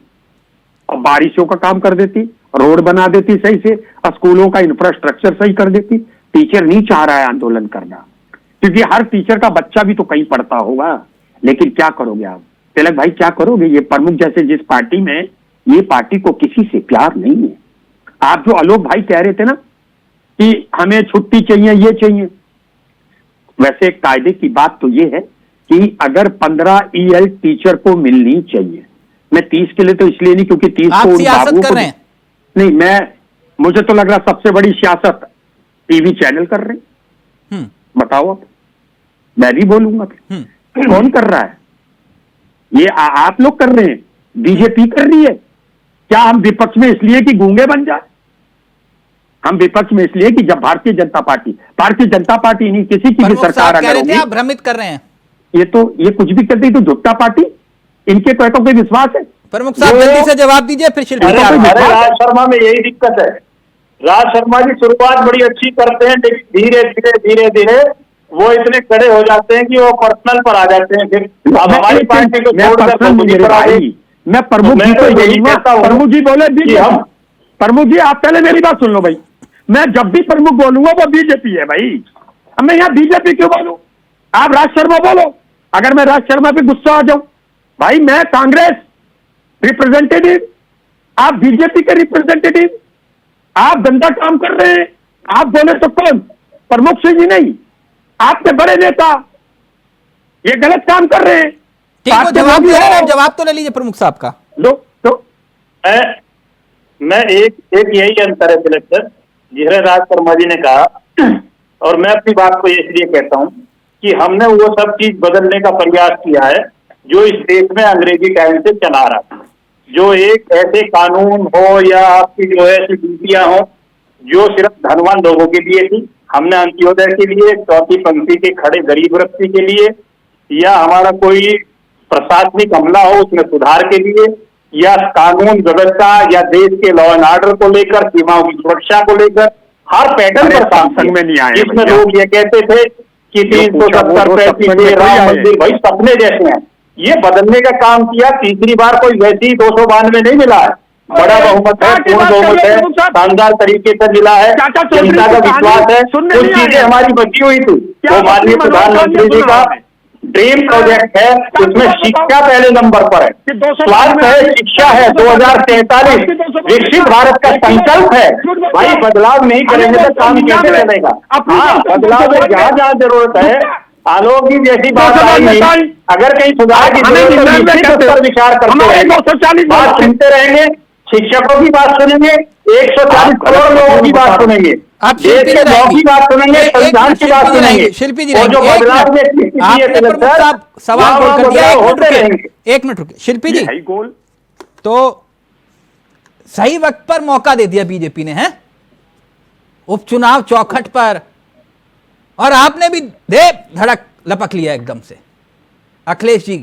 और बारिशों का काम कर देती, रोड बना देती सही से, और स्कूलों का इंफ्रास्ट्रक्चर सही कर देती। टीचर नहीं चाह रहा है आंदोलन करना, क्योंकि हर टीचर का बच्चा भी तो कहीं पढ़ता होगा। लेकिन क्या करोगे आप तिलक भाई, क्या करोगे? ये प्रमुख जैसे जिस पार्टी में, ये पार्टी को किसी से प्यार नहीं है। आप जो आलोक भाई कह रहे थे ना कि हमें छुट्टी चाहिए, ये चाहिए, वैसे कायदे की बात तो ये है कि अगर 15 EL टीचर को मिलनी चाहिए, मैं 30 के लिए तो इसलिए नहीं क्योंकि 30
आप
को
सियासत कर रहे हैं।
नहीं, मुझे तो लग रहा सबसे बड़ी सियासत टीवी चैनल कर रहे हैं। बताओ आप, मैं भी बोलूंगा कौन कर रहा है? ये आप लोग कर रहे हैं, बीजेपी कर रही है। क्या हम विपक्ष में इसलिए कि गूंगे बन जाए? हम विपक्ष में इसलिए कि जब भारतीय जनता पार्टी नहीं, किसी की भी सरकार अगर होगी,
आप भ्रमित कर रहे हैं।
ये कुछ भी करती तो झुट्टा पार्टी, इनके तो पे विश्वास है।
प्रमुख साहब जल्दी से जवाब दीजिए, फिर शिल्पी।
अरे राज शर्मा में यही दिक्कत है, राज शर्मा जी शुरुआत बड़ी अच्छी करते हैं, लेकिन धीरे धीरे वो इतने कड़े हो जाते हैं कि वो पर्सनल पर आ जाते हैं। फिर अब हमारी पार्टी को छोड़कर
मैं प्रमुख जी को यही कहता हूं, प्रमुख जी बोले प्रमुख जी आप पहले मेरी बात सुन लो भाई, मैं जब भी प्रमुख बोलूंगा वो बीजेपी है भाई, अब मैं यहाँ बीजेपी क्यों बोलूं? आप राज शर्मा बोलो। अगर मैं राज शर्मा पे गुस्सा आ जाऊं, भाई मैं कांग्रेस रिप्रेजेंटेटिव, आप बीजेपी के रिप्रेजेंटेटिव, आप गंदा काम कर रहे हैं, आप बोले तो कौन? प्रमुख सिंह जी नहीं, आपके बड़े नेता ये गलत काम कर रहे हैं।
जवाब तो ले लीजिए प्रमुख साहब का।
मैं एक यही अंतर है तिलक सर, जिसे राज शर्मा जी ने कहा, और मैं अपनी बात को इसलिए कहता हूं कि हमने वो सब चीज बदलने का प्रयास किया है जो इस देश में अंग्रेजी टाइम से चला रहा था। जो एक ऐसे कानून हो या आपकी जो है ऐसी ड्यूटियां हो जो सिर्फ धनवान लोगों के लिए थी, हमने अंत्योदय के लिए, चौथी पंक्ति के खड़े गरीब व्यक्ति के लिए, या हमारा कोई प्रशासनिक हमला हो उसमें सुधार के लिए, या कानून व्यवस्था या देश के लॉ एंड ऑर्डर को लेकर, सीमाओं की सुरक्षा को लेकर हर पैटर्न पर काम में नहीं आए। जिसमें लोग ये कहते थे कि 370 राम मंदिर भाई सपने जैसे हैं, ये बदलने का काम किया। तीसरी बार कोई वैसी 292 नहीं मिला है, बड़ा बहुमत है, पूर्ण बहुमत है, शानदार तरीके से मिला है, जनता का विश्वास है। कुछ चीजें हमारी बची हुई थी, वो माननीय प्रधानमंत्री जी का ड्रीम प्रोजेक्ट है, उसमें शिक्षा पहले नंबर पर है, स्वास्थ्य है, शिक्षा है, 2043 विकसित भारत का संकल्प है। भाई बदलाव नहीं करेंगे तो काम कैसे चलेगा? हाँ, बदलाव में जहाँ जहाँ जरूरत है, आलोक जी जैसी बात आई नहीं, अगर कहीं सुधार की जरूरत है निश्चित उस पर विचार करते रहेंगे, बात सुनते रहेंगे, शिक्षकों की बात सुनेंगे, 140 करोड़ लोगों की बात सुनेंगे, देश के लॉ की बात सुनेंगे, संविधान की बात सुनेंगे।
शिल्पी जी
और जो बदलाव में
आपने प्रमुख साहब सवाल गोल कर दिया, एक मिनट रुके शिल्पी जी। तो सही वक्त पर मौका दे दिया बीजेपी ने, है उपचुनाव चौखट पर, और आपने भी दे धड़क लपक लिया एकदम से। अखिलेश जी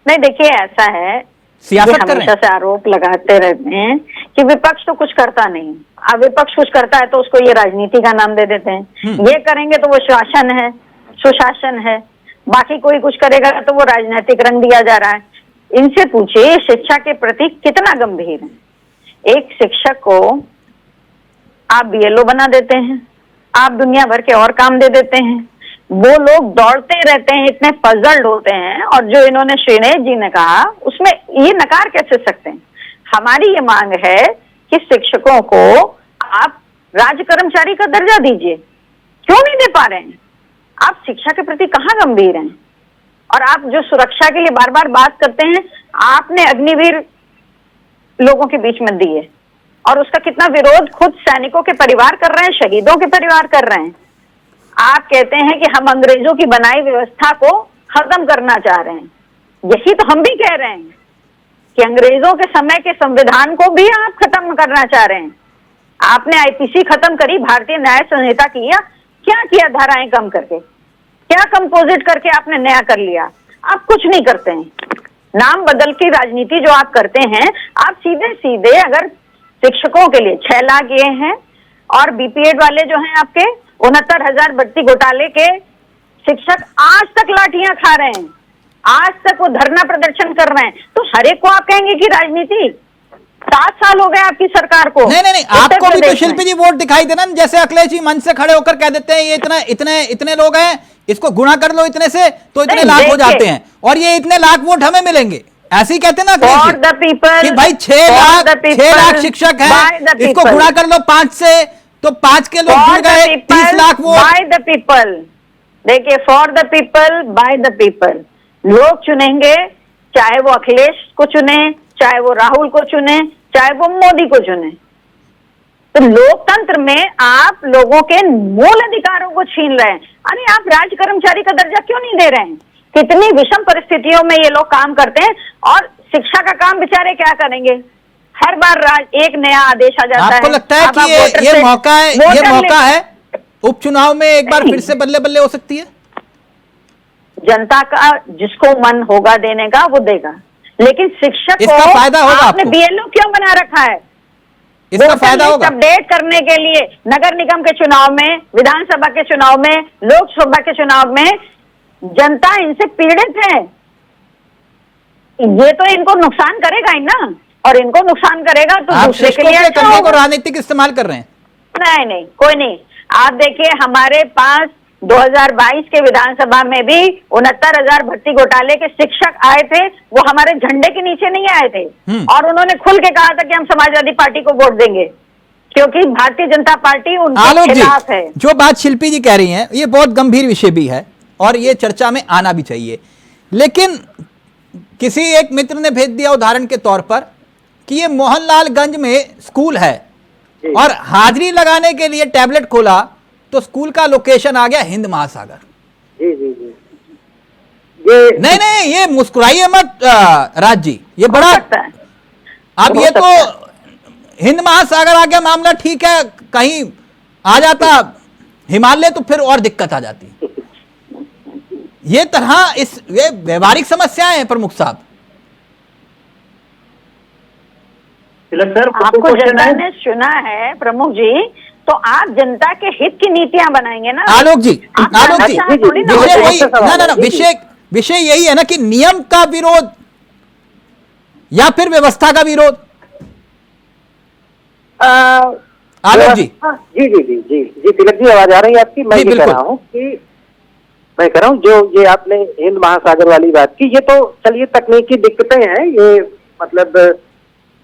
नहीं, देखिए ऐसा है,
सियासत कर रहे
हमेशा से आरोप लगाते रहते हैं कि विपक्ष तो कुछ करता नहीं। अब विपक्ष कुछ करता है तो उसको ये राजनीति का नाम दे देते हैं। ये करेंगे तो वो शासन है, सुशासन है, बाकी कोई कुछ करेगा तो वो राजनीतिक रंग दिया जा रहा है। इनसे पूछिए शिक्षा के प्रति कितना गंभीर है। एक शिक्षक को आप बीएलओ बना देते हैं, आप दुनिया भर के और काम दे देते हैं, वो लोग दौड़ते रहते हैं, इतने पजल्ड होते हैं। और जो इन्होंने श्रीनेश जी ने कहा उसमें ये नकार कैसे सकते हैं? हमारी ये मांग है कि शिक्षकों को आप राज्य कर्मचारी का दर्जा दीजिए, क्यों नहीं दे पा रहे हैं? आप शिक्षा के प्रति कहाँ गंभीर हैं? और आप जो सुरक्षा के लिए बार बार बात करते हैं, आपने अग्निवीर लोगों के बीच में दी है और उसका कितना विरोध खुद सैनिकों के परिवार कर रहे हैं, शहीदों के परिवार कर रहे हैं। आप कहते हैं कि हम अंग्रेजों की बनाई व्यवस्था को खत्म करना चाह रहे हैं। यही तो हम भी कह रहे हैं कि अंग्रेजों के समय के संविधान को भी आप खत्म करना चाह रहे हैं। आपने आईपीसी खत्म करी, भारतीय न्याय संहिता किया, क्या किया? धाराएं कम करके, क्या कंपोजिट करके आपने नया कर लिया? आप कुछ नहीं करते हैं। नाम बदल की राजनीति जो आप करते हैं, आप सीधे सीधे अगर शिक्षकों के लिए 6 लाख ये हैं और बीपीएड वाले जो हैं आपके 69,000 भर्ती घोटाले के शिक्षक आज तक लाठियां खा रहे हैं, आज तक वो धरना प्रदर्शन कर रहे हैं, तो हर एक को आप कहेंगे कि राजनीति? 7 साल हो गए आपकी सरकार को।
नहीं, आपको भी तो शिल्पी जी वोट दिखाई देना, जैसे अखिलेश जी मंच से खड़े होकर कह देते हैं ये इतने लोग हैं, इसको गुणा कर लो इतने से तो इतने लाख हो जाते हैं और ये इतने लाख वोट हमें मिलेंगे, ऐसे ही कहते ना कि भाई 6 लाख शिक्षक हैं, इसको गुणा कर लो 5 से तो 5 के लोग जुड़ गए, 30 lakh vote.
By the people, देखिए, for the people, by the people. लोग चुनेंगे, चाहे वो अखिलेश को चुने, चाहे वो राहुल को चुने, चाहे वो मोदी को चुने। तो लोकतंत्र में आप लोगों के मूल अधिकारों को छीन रहे हैं। अरे आप राज्य कर्मचारी का दर्जा क्यों नहीं दे रहे हैं? कितनी विषम परिस्थितियों में ये लोग काम करते हैं और शिक्षा का काम बेचारे क्या करेंगे? हर बार एक नया आदेश आ जाता है।
आपको लगता है कि ये मौका है उपचुनाव में एक बार फिर से बल्ले बल्ले हो सकती है?
जनता का जिसको मन होगा देने का वो देगा, लेकिन शिक्षक
इसका
को
फायदा होगा
आपने बीएलओ क्यों बना रखा है?
इसका फायदा होगा
अपडेट करने के लिए। नगर निगम के चुनाव में, विधानसभा के चुनाव में, लोकसभा के चुनाव में जनता इनसे पीड़ित है। ये तो इनको नुकसान करेगा ही ना, और इनको नुकसान करेगा तो दूसरे के लिए अच्छा
होगा। राजनीतिक इस्तेमाल कर रहे हैं?
नहीं, कोई नहीं। आप देखिए हमारे पास 2022 के विधानसभा में भी 69,000 भर्ती घोटाले के शिक्षक आए थे, वो हमारे झंडे के नीचे नहीं आए थे और उन्होंने खुल के कहा था कि हम समाजवादी पार्टी को वोट देंगे, क्योंकि भारतीय जनता पार्टी उनके खिलाफ है।
जो बात शिल्पी जी कह रही हैं ये बहुत गंभीर विषय भी है और ये चर्चा में आना भी चाहिए, लेकिन किसी एक मित्र ने भेज दिया उदाहरण के तौर पर कि ये मोहनलालगंज में स्कूल है और हाजिरी लगाने के लिए टैबलेट खोला तो स्कूल का लोकेशन आ गया हिंद महासागर।
जी।
नहीं, ये मुस्कुराइए मत राज जी, ये बड़ा अब ये तो हिंद महासागर आ गया मामला, ठीक है, कहीं आ जाता हिमालय तो फिर और दिक्कत आ जाती। ये तरह ये व्यवहारिक समस्याएं हैं प्रमुख साहब।
आपको जनता ने चुना है प्रमुख जी, तो आप जनता के हित की नीतियां बनाएंगे ना।
आलोक जी विषय यही है ना कि नियम का विरोध या फिर व्यवस्था का विरोध।
आलोक जी। जी तिलक जी, आवाज आ रही है आपकी? मैं ये कह रहा हूँ कि मैं कह रहा हूँ जो ये आपने हिंद महासागर वाली बात की, ये तो चलिए तकनीकी दिक्कतें हैं, ये मतलब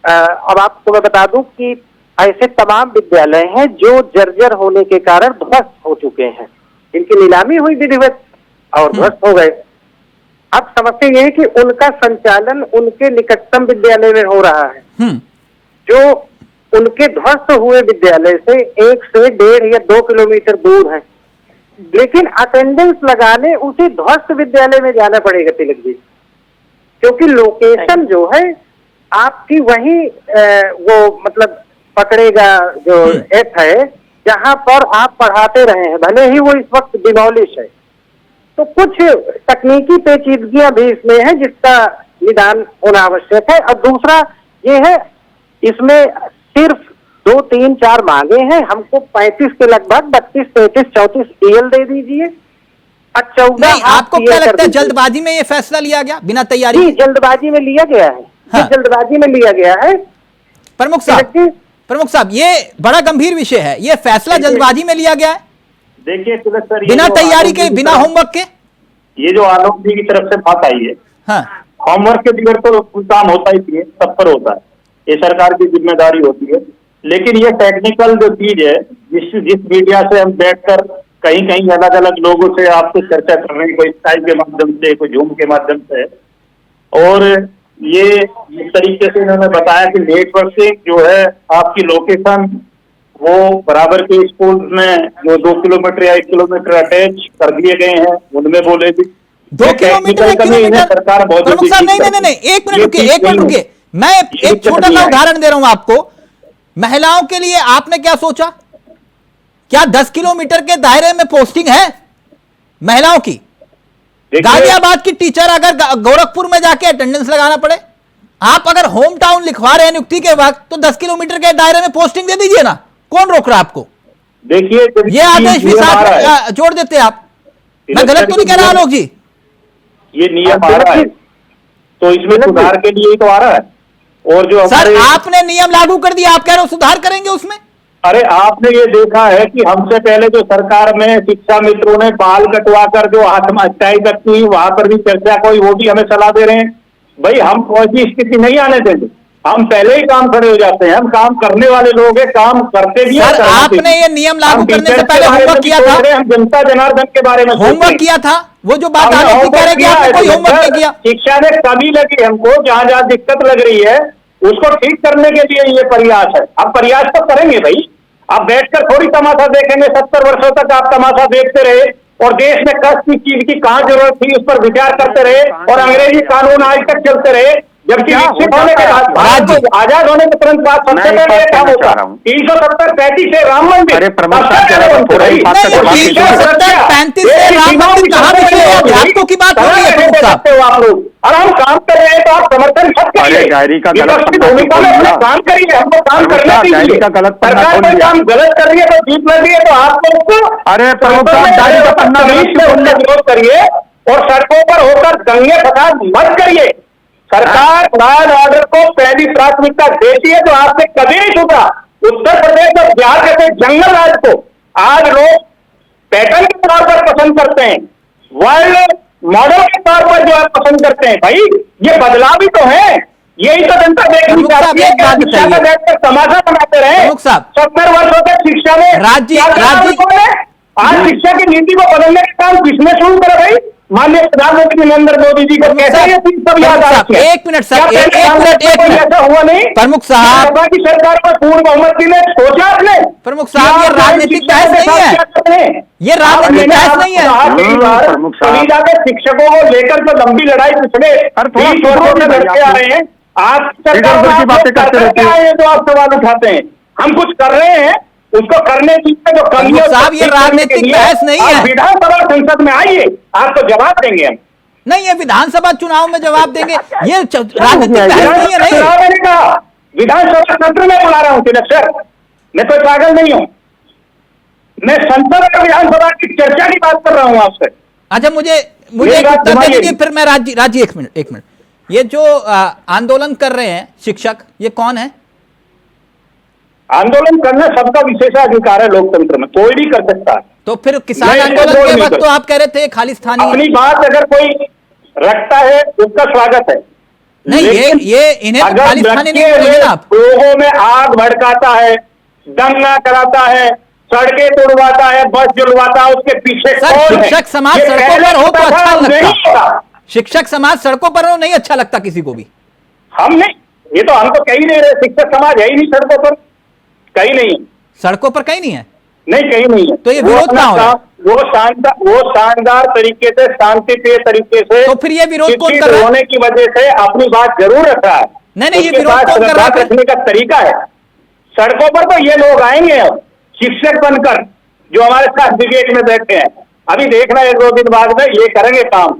अब आपको मैं बता दूं कि ऐसे तमाम विद्यालय हैं जो जर्जर होने के कारण ध्वस्त हो चुके हैं, इनकी नीलामी हुई विधिवत और ध्वस्त हो गए। अब समस्या ये है कि उनका संचालन उनके निकटतम विद्यालय में हो रहा है, जो उनके ध्वस्त हुए विद्यालय से 1 से 1.5 या 2 किलोमीटर दूर है, लेकिन अटेंडेंस लगाने उसी ध्वस्त विद्यालय में जाना पड़ेगा तिलक जी, क्योंकि लोकेशन जो है आपकी वही वो मतलब पकड़ेगा जो ऐप है जहां पर आप पढ़ाते रहे हैं, भले ही वो इस वक्त डिमोलिश है। तो कुछ तकनीकी पेचीदगियां भी इसमें है जिसका निदान होना आवश्यक है। और दूसरा ये है, इसमें सिर्फ 2, 3, 4 मांगे हैं, हमको 35 के लगभग 32, 33, 34 DL दे दीजिए। 14
आपको क्या लगता है जल्दबाजी में ये फैसला लिया गया बिना तैयारी?
जी, जल्दबाजी में लिया गया है। हाँ। जल्दबाजी में लिया गया है।
प्रमुख साहब ये बड़ा गंभीर विषय है, ये फैसला जल्दबाजी में लिया गया है।
देखिए तिलक सर,
बिना तैयारी के, बिना होमवर्क के।
ये जो आलोक जी की तरफ से बात आई है,
हाँ,
होमवर्क के बगैर तो काम होता ही है, सब पर होता है, ये सरकार की जिम्मेदारी होती है। लेकिन ये टेक्निकल जो चीज है, जिस मीडिया से हम बैठकर कहीं कहीं अलग अलग लोगों से आपसे चर्चा कर रहे हैं, कोई स्काइप के माध्यम से, कोई जूम के माध्यम से, और ये इस तरीके से इन्होंने बताया कि नेटवर्किंग जो है आपकी लोकेशन वो बराबर के स्कूल में जो 2 किलोमीटर या 1 किलोमीटर अटैच कर दिए गए हैं, उनमें बोले भी
2 किलोमीटर
सरकार बहुत
नहीं, एक मिनट रुकिए, मैं एक छोटा सा उदाहरण दे रहा हूं आपको। महिलाओं के लिए आपने क्या सोचा? क्या 10 किलोमीटर के दायरे में पोस्टिंग है महिलाओं की? गाजियाबाद की टीचर अगर गोरखपुर में जाके अटेंडेंस लगाना पड़े, आप अगर होम टाउन लिखवा रहे हैं नियुक्ति के वक्त, तो 10 किलोमीटर के दायरे में पोस्टिंग दे दीजिए ना, कौन रोक रहा है आपको?
देखिए
ये आदेश भी साथ जोड़ देते आप। मैं गलत तो नहीं कह रहा आलोक जी?
ये नियम आ रहा है तो इसमें सुधार के लिए ही तो आ रहा है। और जो
सर आपने नियम लागू कर दिया, आप कह रहे हो सुधार करेंगे उसमें?
अरे आपने ये देखा है कि हमसे पहले जो सरकार में शिक्षा मित्रों ने बाल कटवा कर जो आत्महत्याएं करती हुई, वहां पर भी चर्चा कोई, वो भी हमें सलाह दे रहे हैं। भाई हम ऐसी स्थिति नहीं आने देंगे, हम पहले ही काम खड़े हो जाते हैं, हम काम करने वाले लोग हैं, काम करते भी हैं।
आपने ये नियम लागू करने से पहले होमवर्क किया था?
हम जनता जनार्दन के बारे में
होमवर्क किया था? वो जो बात आलोक जी कह रहे हैं कि आपने कोई होमवर्क नहीं किया।
शिक्षा में कमी लगी हमको, जहां जहां दिक्कत लग रही है उसको ठीक करने के लिए ये प्रयास है। अब प्रयास तो करेंगे भाई, आप बैठकर थोड़ी तमाशा देखेंगे। 70 वर्षों तक आप तमाशा देखते रहे और देश में किस चीज की कहाँ जरूरत थी उस पर विचार करते रहे, और अंग्रेजी कानून आज तक चलते रहे, जबकि विकसित होने के बाद, भारत को आजाद होने के तुरंत बाद सबसे पहले ये काम होता 370-35 से राम मंदिर,
35 से राम मंदिर कहाँ पे चले? अध्यात्मों की बात हो रही है
आप लोग, और हम काम कर रहे हैं तो आप समर्थन मत करिए, विपक्षी भूमिका में अपना काम करिए, हमको काम करने दीजिए। सरकार कोई काम गलत कर रही है तो जीत लग रही है तो आप लोग विरोध करिए और सड़कों पर होकर दंगे फसाद मत करिए। सरकार लॉ एंड ऑर्डर को पहली प्राथमिकता देती है, तो आपसे कभी नहीं छूटा। उत्तर प्रदेश और बिहार जैसे जंगल राज को आज लोग पैटर्न के तौर पर पसंद करते हैं, वर्ल्ड मॉडल के तौर पर जो है पसंद करते हैं। भाई ये बदलाव ही तो है, यही तो जनता देखनी चाहती है कि शिक्षा में बैठकर तमाशा बनाते रहे। 70 वर्षों तक शिक्षा में आज शिक्षा की नीति को बदलने का काम किसने शुरू करा भाई? माननीय प्रधानमंत्री नरेंद्र मोदी जी को कैसे ये चीज सब याद आ रही है?
एक मिनट सर, एक मिनट
ऐसा हुआ नहीं।
प्रमुख साहब
की सरकार पर पूर्ण बहुमत ने सोचा आपने?
प्रमुख साहब ये राजनीतिक बहस नहीं है, ये राजनीतिक बहस नहीं है।
कभी जाकर शिक्षकों को लेकर तो लंबी लड़ाई पिछले 20 वर्षों से लड़ते आ रहे हैं। आप तो आप सवाल उठाते हैं, हम कुछ कर रहे हैं उसको करने की जो कमियां,
साहब ये राजनीतिक बहस नहीं है।
विधानसभा संसद में आइए, आपको जवाब देंगे हम।
नहीं, ये विधानसभा चुनाव में जवाब देंगे, ये राजनीतिक बहस नहीं है। नहीं,
मैंने कहा विधानसभा सत्र में बुला रहा हूँ तिलक सर, मैं कोई पागल नहीं हूँ, मैं संसद और विधानसभा की चर्चा की बात कर रहा हूँ आपसे।
अच्छा मुझे एक उत्तर दे दीजिए, फिर मैं राजी एक मिनट, ये जो आंदोलन कर रहे हैं शिक्षक, ये कौन है?
आंदोलन करना सबका विशेषाधिकार है लोकतंत्र में, कोई भी कर सकता है।
तो फिर किसान आंदोलन के वक्त तो आप कह रहे थे खालिस्तानी
अपनी बात अगर कोई रखता है उसका स्वागत है,
नहीं, ये इन्हें तो खालिस्तानी नहीं बोलेंगे ना आप।
लोगों में आग भड़काता है, दंगा कराता है, सड़कें तोड़वाता है, बस जुड़वाता है, उसके पीछे
सर
कौन है?
शिक्षक समाज
ये
सड़कों
पहले
पर हो तो
होता था,
अच्छा
अब नहीं
लगता,
होता।
शिक्षक समाज सड़कों पर हो नहीं अच्छा लगता किसी को भी।
हम नहीं, ये तो हम तो कहीं नहीं रहे, शिक्षक समाज है ही नहीं सड़कों पर, कहीं नहीं,
सड़कों पर कहीं नहीं है,
नहीं कहीं नहीं है।
तो ये विरोध कहाँ हो रहा है?
वो शानदार तरीके से, शांतिप्रिय तरीके से,
तो फिर ये विरोध कौन कर रहा है?
होने की वजह से अपनी बात जरूर रख रहा है।
नहीं, ये
उसके
विरोध
बाद
कौन कर रहा है?
रखने का तरीका है। सड़कों पर तो ये लोग आएंगे अब शिक्षक बनकर, जो हमारे साथ डिबेट में बैठे हैं। अभी देखना 1-2 दिन बाद में ये करेंगे काम,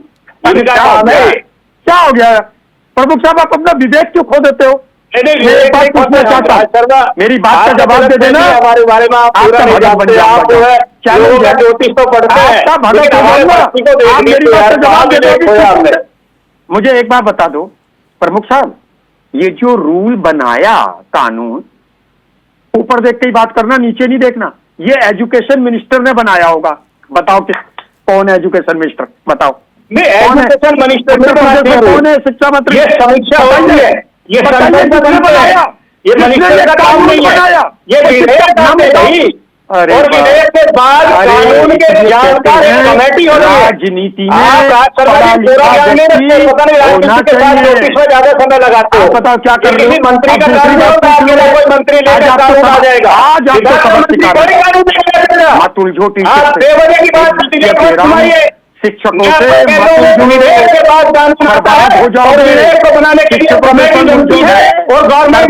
इनका काम है।
क्या हो गया प्रमुख साहब, आप अपना विवेक क्यों खो देते हो?
मेरी बात
का जवाब दे देना।
हमारे बारे में आप पूरा नहीं जानते, आप जो है ज्योतिष तो पढ़ते हैं,
आप मेरी बात का जवाब दे दोगे? मुझे एक बात बता दो प्रमुख साहब, ये जो रूल बनाया कानून, ऊपर देख के ही बात करना, नीचे नहीं देखना। ये एजुकेशन मिनिस्टर ने बनाया होगा, बताओ कौन है एजुकेशन मिनिस्टर, बताओ।
नहीं, एजुकेशन मिनिस्टर
कौन है? शिक्षा मंत्री।
ये समीक्षा होती है, ये बनाया, ये मिनिस्टर का काम नहीं है, ये विधेयक नहीं। और विधेयक के बाद कानून के जानकार एक कमेटी हो रही है।
राजनीति में
नोटिस में ज्यादा समय लगाते हो,
बताओ क्या कर रहे हो?
मंत्री का काम होता है, कोई मंत्री लेकर कानून आ जाएगा,
आज आपको सबक सिखा रहे हैं। मत उलझो,
6 बजे की बात सुनाइए।
शिक्षकों से बर्बाद हो जाओगे,
बनाने के लिए कमेटी बनती है और गवर्नमेंट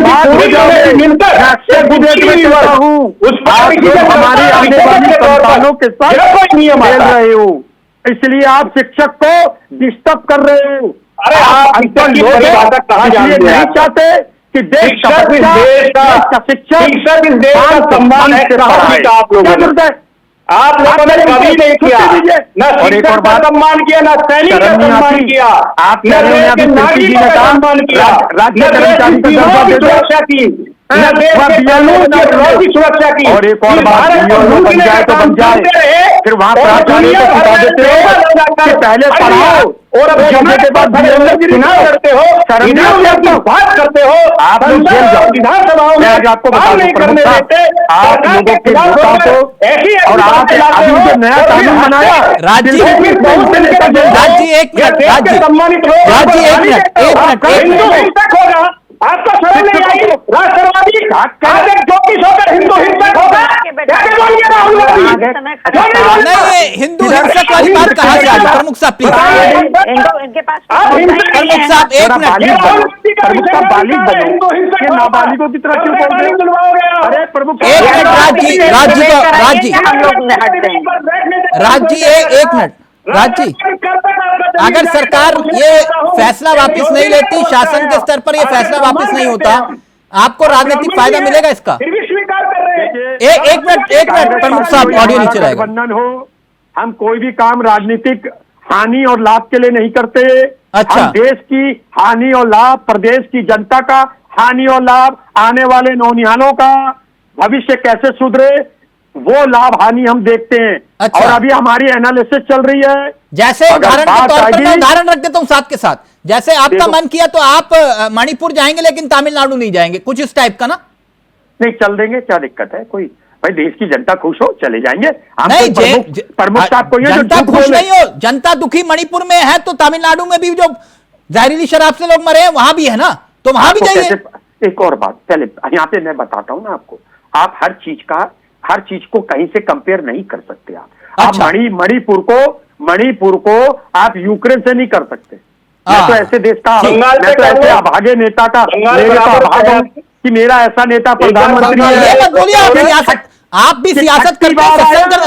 मिलकर
हमारी आने वाली संतानों के साथ
नियम
खेल रहे हो, इसलिए आप शिक्षक को डिस्टर्ब कर रहे हो।
अरे आप कहाँ जानते
नहीं चाहते कि देश का शिक्षक इस देश का सम्मान है।
आप लोगों ने कभी नहीं किया, न शिक्षक का सम्मान किया, न सैनिक का सम्मान किया, न नागरिक का सम्मान किया, न सुरक्षा की, न देश के कानून की सुरक्षा की।
और एक और बात, बन जाए तो बन जाए, फिर वहां प्राचार्य को सिखा देते हो, पहले पढ़ाओ और अब जमने के बाद
चुनाव करते हो, बात करते हो,
आप लोग जेल जाओ।
विधानसभाओं में
आपको बता
नहीं करने देते,
आप लोगों के नेताओं को,
ऐसी
और आप अभी जो नया कानून बनाया
राज्य एक मिनट,
सम्मानित होगा, आपको शर्म नहीं आई? राष्ट्रवादी आज एक ज्योतिष होकर हिंदू हिंसक होगा, कैसे बोलिए राहुल गांधी?
नहीं, हिंदू हिंसक वाली बात कहाँ से आ गई? प्रमुख साहब प्लीज,
इनके पास
प्रमुख साहब एक मिनट,
प्रमुख साहब बालिग बनो, ये नाबालिगों की तरह क्यों बोल रहे हो? अरे प्रमुख
एक मिनट, राज्य एक मिनट, राज्य अगर सरकार ये फैसला वापस नहीं लेती, शासन के स्तर पर ये फैसला वापस नहीं होता, आपको राजनीतिक फायदा मिलेगा इसका? एक मिनट प्रमुख साहब, ऑडियो नीचे रहेगा।
गठबंधन हो, हम कोई भी काम राजनीतिक हानि और लाभ के लिए नहीं करते।
अच्छा,
हम देश की हानि और लाभ, प्रदेश की जनता का हानि और लाभ, आने वाले नौनिहालों का भविष्य कैसे सुधरे, वो लाभ हानि हम देखते हैं।
अच्छा।
और अभी हमारी एनालिसिस चल रही है।
जैसे उदाहरण के तौर पर मैं उदाहरण रख देता हूं साथ के साथ, जैसे आपका मन किया तो आप मणिपुर जाएंगे लेकिन तमिलनाडु नहीं जाएंगे, कुछ इस टाइप का ना?
नहीं, चल देंगे, क्या दिक्कत है? कोई भाई, देश की जनता खुश हो, चले जाएंगे।
नहीं,
प्रमुख साहब को
जनता खुश नहीं हो, जनता दुखी मणिपुर में है तो तमिलनाडु में भी जो जहरीली शराब से लोग मरे हैं वहां भी है ना, तो वहां भी जाइए।
एक और बात, पहले यहाँ पे मैं बताता हूँ ना आपको, आप हर चीज को कहीं से कंपेयर नहीं कर सकते। आप मणिपुर को आप यूक्रेन से नहीं कर सकते। मैं तो ऐसे देश का, मैं तो ऐसे अभागे नेता का आभार हूं कि मेरा ऐसा नेता प्रधानमंत्री है।
आप भी सियासत करते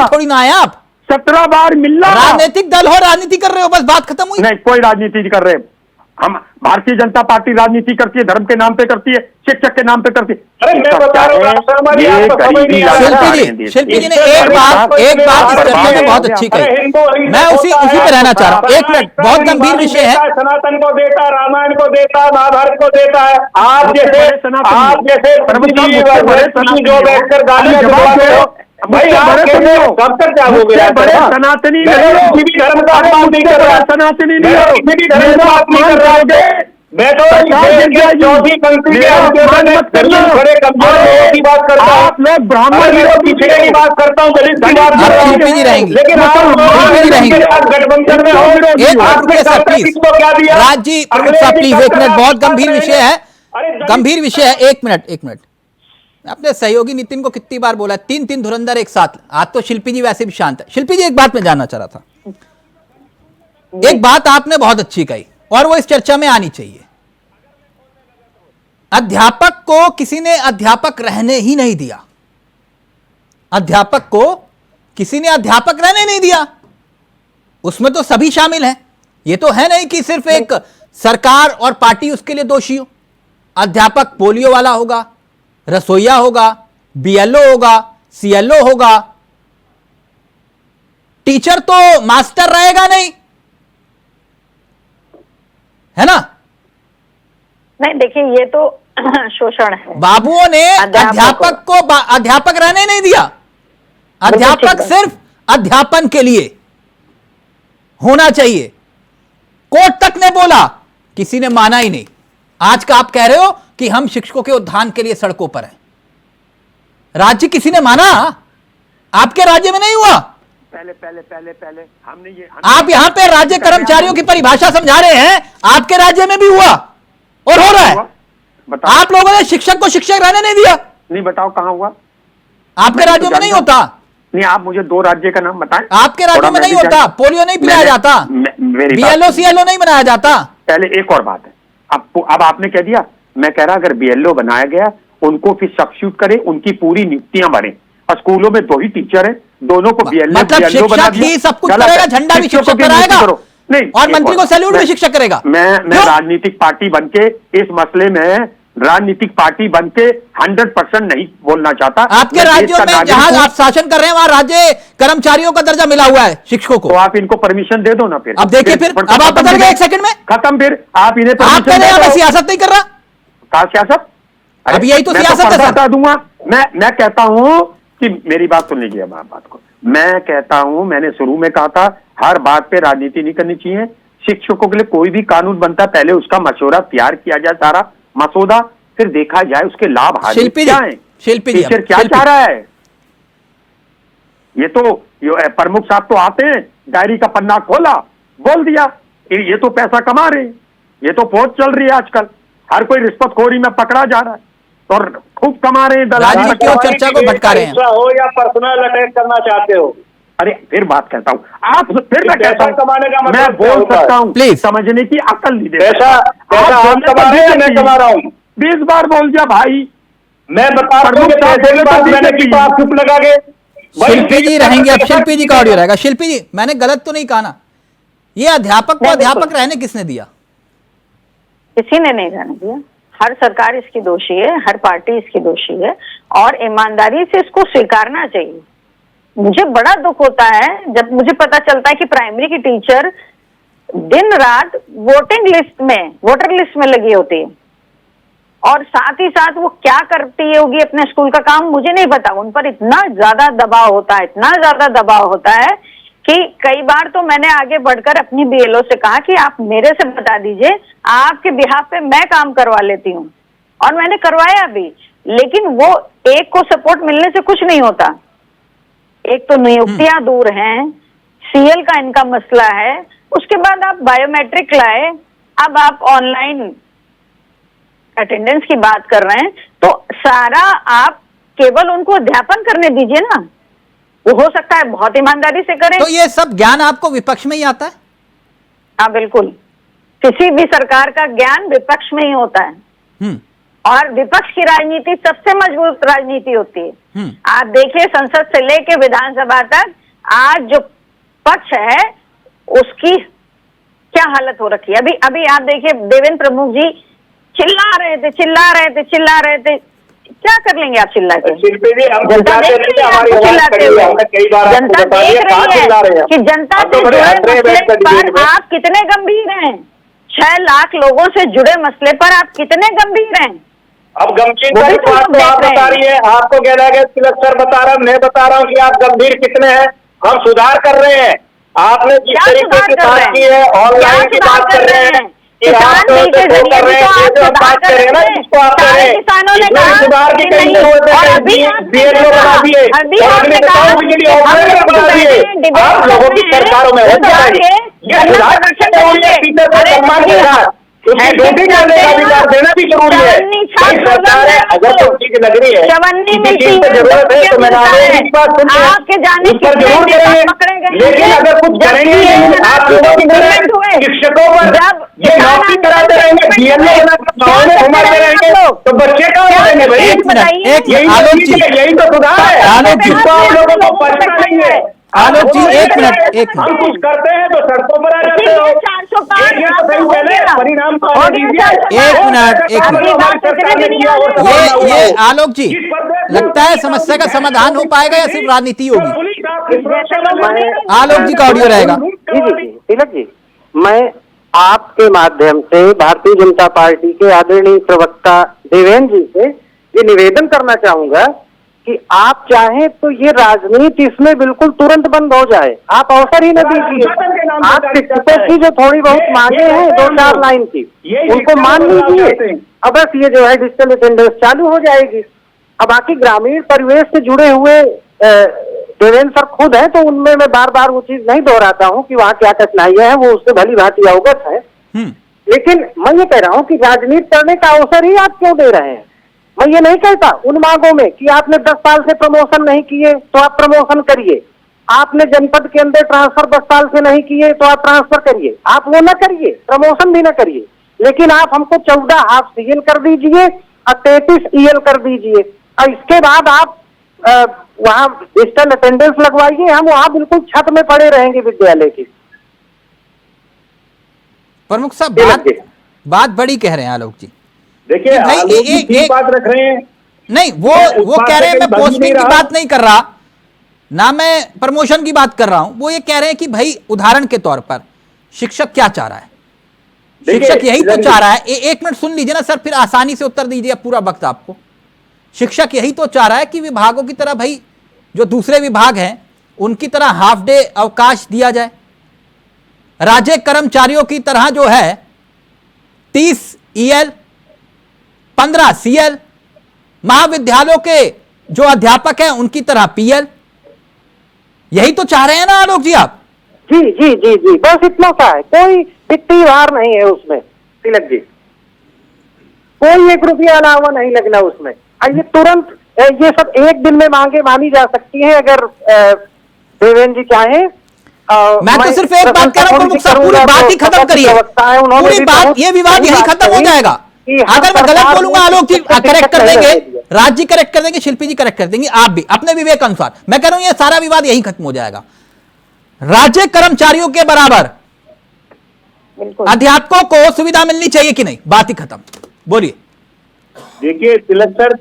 थोड़ी ना है, आप
17 बार मिलना,
राजनीतिक दल हो, राजनीति कर रहे हो, बस बात खत्म हुई।
नहीं, कोई राजनीति नहीं कर रहे। हम भारतीय जनता पार्टी राजनीति करती है, धर्म के नाम पे करती है, शिक्षक के नाम पे करती है।
शिल्पी जी ने एक बात इस चर्चा में बहुत अच्छी कही, मैं उसी पे रहना चाह रहा हूँ। एक मिनट, बहुत गंभीर विषय है।
सनातन को देता, रामायण को देता, महाभारत को देता है। आप जैसे जो बैठकर गालियां भाई आप कैसे हो, कब तक जागोगे?
बड़े सनातनी नहीं हो,
किसी भी धर्म का अपमान नहीं कर रहा,
सनातनी नहीं हो,
किसी भी धर्म का अपमान नहीं कर रहा। मैं तो चौथी पंक्ति के बड़े कमजोर लोगों की बात करता हूँ,
आप लोग ब्राह्मण
पिछड़े की बात करता हूँ, दलित की बात करता हूँ,
शिल्पी जी रहेंगी,
लेकिन आप गठबंधन में हो,
एक
आपने
मिनट
प्लीज
किसको
क्या दिया?
राज जी, प्लीज एक मिनट, बहुत गंभीर विषय है, गंभीर विषय है, एक मिनट। अपने सहयोगी नितिन को कितनी बार बोला, 3 धुरंधर एक साथ। आज तो शिल्पी जी वैसे भी शांत है। शिल्पी जी, एक बात मैं जानना चाह रहा था, एक बात आपने बहुत अच्छी कही और वो इस चर्चा में आनी चाहिए। अध्यापक को किसी ने अध्यापक रहने ही नहीं दिया, अध्यापक को किसी ने अध्यापक रहने नहीं दिया, उसमें तो सभी शामिल हैं। ये तो है नहीं कि सिर्फ एक सरकार और पार्टी उसके लिए दोषी हो। अध्यापक पोलियो वाला होगा, रसोईया होगा, बीएलओ होगा, सीएलओ होगा, टीचर तो मास्टर रहेगा नहीं, है ना?
नहीं, देखिए ये तो शोषण है।
बाबुओं ने अध्यापक को अध्यापक रहने नहीं दिया। अध्यापक सिर्फ अध्यापन के लिए होना चाहिए। कोर्ट तक ने बोला, किसी ने माना ही नहीं। आज का आप कह रहे हो कि हम शिक्षकों के उत्थान के लिए सड़कों पर हैं। राज्य किसी ने माना? आपके राज्य में नहीं हुआ।
पहले हमने ये
आप यहां पे राज्य कर्मचारियों की परिभाषा समझा रहे हैं, आपके राज्य में भी हुआ और हो रहा है। आप लोगों ने शिक्षक को शिक्षक रहने नहीं दिया।
नहीं, बताओ कहां हुआ?
आपके राज्य में नहीं होता।
नहीं, आप मुझे 2 राज्य का नाम बताएं।
आपके राज्य में नहीं होता, पोलियो नहीं पिलाया जाता, बीएलओ सीएलओ नहीं बनाया जाता।
पहले एक और बात है, अब आपने कह दिया, मैं कह रहा अगर बीएलओ बनाया गया उनको फिर सब्स्टिट्यूट करें, उनकी पूरी नियुक्तियां बढ़े। और स्कूलों में 2 ही टीचर हैं, दोनों को बीएलओ
मतलब शिक्षक ही सब कुछ करेगा, झंडा भी शिक्षक कराएगा और मंत्री को सैल्यूट भी शिक्षक करेगा।
मैं राजनीतिक पार्टी बनके इस मसले में राजनीतिक पार्टी बनके 100% नहीं बोलना चाहता।
आपके राज्यों में जहां आप शासन कर रहे हैं वहां राज्य कर्मचारियों का दर्जा मिला हुआ है शिक्षकों को,
तो आप इनको परमिशन दे दो ना। फिर
अब देखिए, फिर अब आप बदल गए 1 सेकंड में,
खत्म। फिर आप इन्हें
मैं सियासत नहीं कर रहा।
कहा सियासत?
अब यही तो सियासत है।
बता दूंगा मैं कहता हूं कि मेरी बात सुन लीजिए। बात को मैं कहता हूं, मैंने शुरू में कहा था हर बात पे राजनीति नहीं करनी चाहिए। शिक्षकों के लिए कोई भी कानून बनता है, पहले उसका मशवरा तैयार किया जाए, सारा मसौदा, फिर देखा जाए उसके लाभ हानि क्या है, टीचर क्या चाह रहा है। ये तो प्रमुख साहब तो आते हैं, डायरी का पन्ना खोला, बोल दिया, ये तो पैसा कमा रहे हैं, ये तो फौज चल रही है आजकल, हर कोई रिश्वतखोरी में पकड़ा जा रहा है और खूब कमा रहे हैं।
दलाली क्यों चर्चा को भटका रहे हैं?
हो या पर्सनल अटैक करना चाहते हो?
अरे फिर बात कहता हूँ, आप फिर मैं कहता हूँ, मैं बोल सकता हूँ, प्लीज समझने की अकल नहीं दे।
पैसा आप कमा रहे हैं, मैं कमा रहा हूँ।
20 बार बोल दिया भाई,
मैं बता रहा हूँ, मैंने की बात चुप लगा के।
शिल्पी जी रहेंगे, अब शिल्पी जी का ऑडियो रहेगा। शिल्पी जी, मैंने गलत तो नहीं कहा ना? ये अध्यापक को अध्यापक रहने किसने दिया?
किसी ने नहीं रहने दिया। हर सरकार इसकी दोषी है, हर पार्टी इसकी दोषी है और ईमानदारी से इसको स्वीकारना चाहिए। मुझे बड़ा दुख होता है जब मुझे पता चलता है कि प्राइमरी की टीचर दिन रात वोटर लिस्ट में लगी होती है और साथ ही साथ वो क्या करती होगी अपने स्कूल का काम मुझे नहीं पता। उन पर इतना ज्यादा दबाव होता है कि कई बार तो मैंने आगे बढ़कर अपनी बीएलओ से कहा कि आप मेरे से बता दीजिए, आपके बिहाफ पे मैं काम करवा लेती हूँ, और मैंने करवाया भी। लेकिन वो एक को सपोर्ट मिलने से कुछ नहीं होता। एक तो नियुक्तियां दूर हैं, सीएल का इनका मसला है, उसके बाद आप बायोमेट्रिक लाए, अब आप ऑनलाइन अटेंडेंस की बात कर रहे हैं, तो सारा आप केवल उनको अध्यापन करने दीजिए ना। वो हो सकता है बहुत ईमानदारी से करें।
तो ये सब ज्ञान आपको विपक्ष में ही आता है?
हाँ बिल्कुल, किसी भी सरकार का ज्ञान विपक्ष में ही होता है और विपक्ष की राजनीति सबसे मजबूत राजनीति होती है। आप देखिए, संसद से लेके विधानसभा तक आज जो पक्ष है उसकी क्या हालत हो रखी है। अभी आप देखिए, देवेंद्र प्रमुख जी चिल्ला रहे थे। क्या कर लेंगे आप चिल्ला के? जनता देख रही है आपको चिल्लाते हुए, जनता देख रही है कि जनता से जुड़े मसले पर आप कितने गंभीर हैं। 6 लाख लोगों से जुड़े मसले पर आप कितने गंभीर हैं
अब गंभीर बात तो आप बता रही है, आपको कह रहा है तिलक सर बता रहा, मैं बता रहा हूँ कि आप गंभीर कितने हैं। हम सुधार कर रहे हैं। आपने जिस तरीके की बात की है, ऑनलाइन की बात कर रहे हैं कि आप कर रहे हैं, जो बात कर रहे हैं ना, जिसको आप कह रहे हैं सुधार की कहीं बीएलओ बना दिए, आपने बताओ बिजली ऑपरेटर बना दिए, आप लोगों की सरकारों में होता है ये सुधार टीचर को सम्मान के साथ उसकी ड्यूटी करने का अधिकार देना भी जरूरी है। सरकार है, अगर तो चीज लग रही है किसी चीज की जरूरत है तो मैंने आपकी बात सुन उस पर जरूर करेंगे, लेकिन अगर कुछ करेंगे नहीं आप लोगों की तरह शिक्षकों पर ये नौकरी कराते रहेंगे, बीएलओ बनाकर घुमाते रहेंगे तो बच्चे कहाँ पढ़ेंगे भाई? यही तो सुधार है जिसको आप लोगों को पढ़ना नहीं है।
आलोक जी एक मिनट
हम कुछ करते हैं तो सड़कों पर आ जाते हो। परिणाम
ये आलोक जी लगता है समस्या का समाधान हो पाएगा या सिर्फ राजनीति होगी? आलोक जी का ऑडियो रहेगा।
जी तिलक जी, मैं आपके माध्यम से भारतीय जनता पार्टी के आदरणीय प्रवक्ता देवेंद्र जी से ये निवेदन करना चाहूंगा कि आप चाहें तो ये राजनीति इसमें बिल्कुल तुरंत बंद हो जाए। आप अवसर ही न दीजिए। आप शिक्षकों की जो थोड़ी बहुत मांगे हैं 2-4 लाइन की, उनको मान लीजिए। अब बस ये जो है डिजिटल अटेंडेंस चालू हो जाएगी। अब बाकी ग्रामीण परिवेश से जुड़े हुए देवेंद्र सर खुद है, तो उनमें मैं बार बार वो चीज नहीं दोहराता हूँ कि वहाँ क्या कठिनाइयां हैं, वो उससे भली भांति अवगत है। लेकिन मैं ये कह रहा हूँ कि राजनीति करने का अवसर ही आप क्यों दे रहे हैं? मैं ये नहीं कहता उन मांगों में कि आपने 10 साल से प्रमोशन नहीं किए तो आप प्रमोशन करिए, आपने जनपद के अंदर ट्रांसफर 10 साल से नहीं किए तो आप ट्रांसफर करिए, आप वो न करिए, प्रमोशन भी न करिए, लेकिन आप हमको 14 हाफ सीएल कर दीजिए और 33 ईएल कर दीजिए और इसके बाद आप वहाँ डिजिटल अटेंडेंस लगवाइए। हम वहाँ बिल्कुल छत में पड़े रहेंगे विद्यालय की।
प्रमुख साहब बात बड़ी कह रहे हैं आलोक जी।
देखिए एक बात रख रहे हैं,
नहीं वो कह रहे हैं मैं पोस्टिंग की बात नहीं कर रहा ना, मैं प्रमोशन की बात कर रहा हूं। वो ये कह रहे हैं कि भाई उदाहरण के तौर पर शिक्षक क्या चाह रहा है, शिक्षक यही तो चाह रहा है। एक मिनट सुन लीजिए ना सर, फिर आसानी से उत्तर दीजिए पूरा वक्त आपको। शिक्षक यही तो चाह रहा है कि विभागों की तरह भाई जो दूसरे विभाग हैं उनकी तरह हाफ डे अवकाश दिया जाए, राज्य कर्मचारियों की तरह जो है 30 ईएल 15 सीएल, महाविद्यालयों के जो अध्यापक हैं उनकी तरह पीएल। यही तो चाह रहे हैं ना आलोक जी आप?
जी जी जी जी, बस इतना सा है, कोई वित्तीय भार नहीं है उसमें तिलक जी, कोई 1 रुपया अलावा नहीं लगना उसमें। ये तुरंत ये सब एक दिन में मांगे मानी जा सकती है अगर देवेंद्र जी चाहे।
मैं तो सिर्फ एक बात कह रहा हूं, पूरी बात ही खत्म करिए, पूरी बात, ये विवाद यही खत्म हो जाएगा। अगर मैं गलत बोलूंगा आलोक जी करेक्ट कर देंगे, राज जी करेक्ट कर देंगे, शिल्पी जी करेक्ट कर देंगे, आप भी अपने विवेक अनुसार। मैं कह रहा हूं ये सारा विवाद यही खत्म हो जाएगा। राज्य कर्मचारियों के बराबर अध्यापकों को सुविधा मिलनी चाहिए कि नहीं, बात ही खत्म। बोलिए।
देखिए तिलक सर,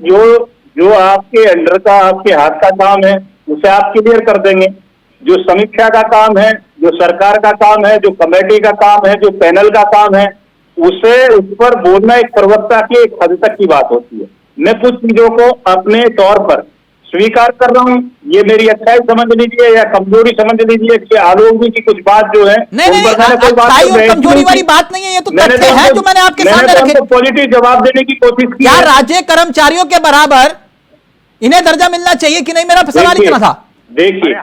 जो आपके अंडर का आपके हाथ का काम है उसे आप क्लियर कर देंगे। जो समीक्षा का काम है, जो सरकार का काम है, जो कमेटी का काम है, जो पैनल का काम है, उसे उस पर बोलना एक प्रवक्ता की एक हद तक की बात होती है। मैं कुछ चीजों को अपने तौर पर स्वीकार कर रहा हूँ, ये मेरी अच्छाई समझ लीजिए या कमजोरी समझ लीजिए कि आलोक जी की कुछ बात जो है
अच्छाई और कमजोरी वाली बात नहीं है, ये तो तथ्य है जो मैंने आपके सामने रखे।
पॉजिटिव जवाब देने की कोशिश की।
क्या राज्य कर्मचारियों के बराबर इन्हें दर्जा मिलना चाहिए कि नहीं, मेरा सवाल इतना था।
देखिए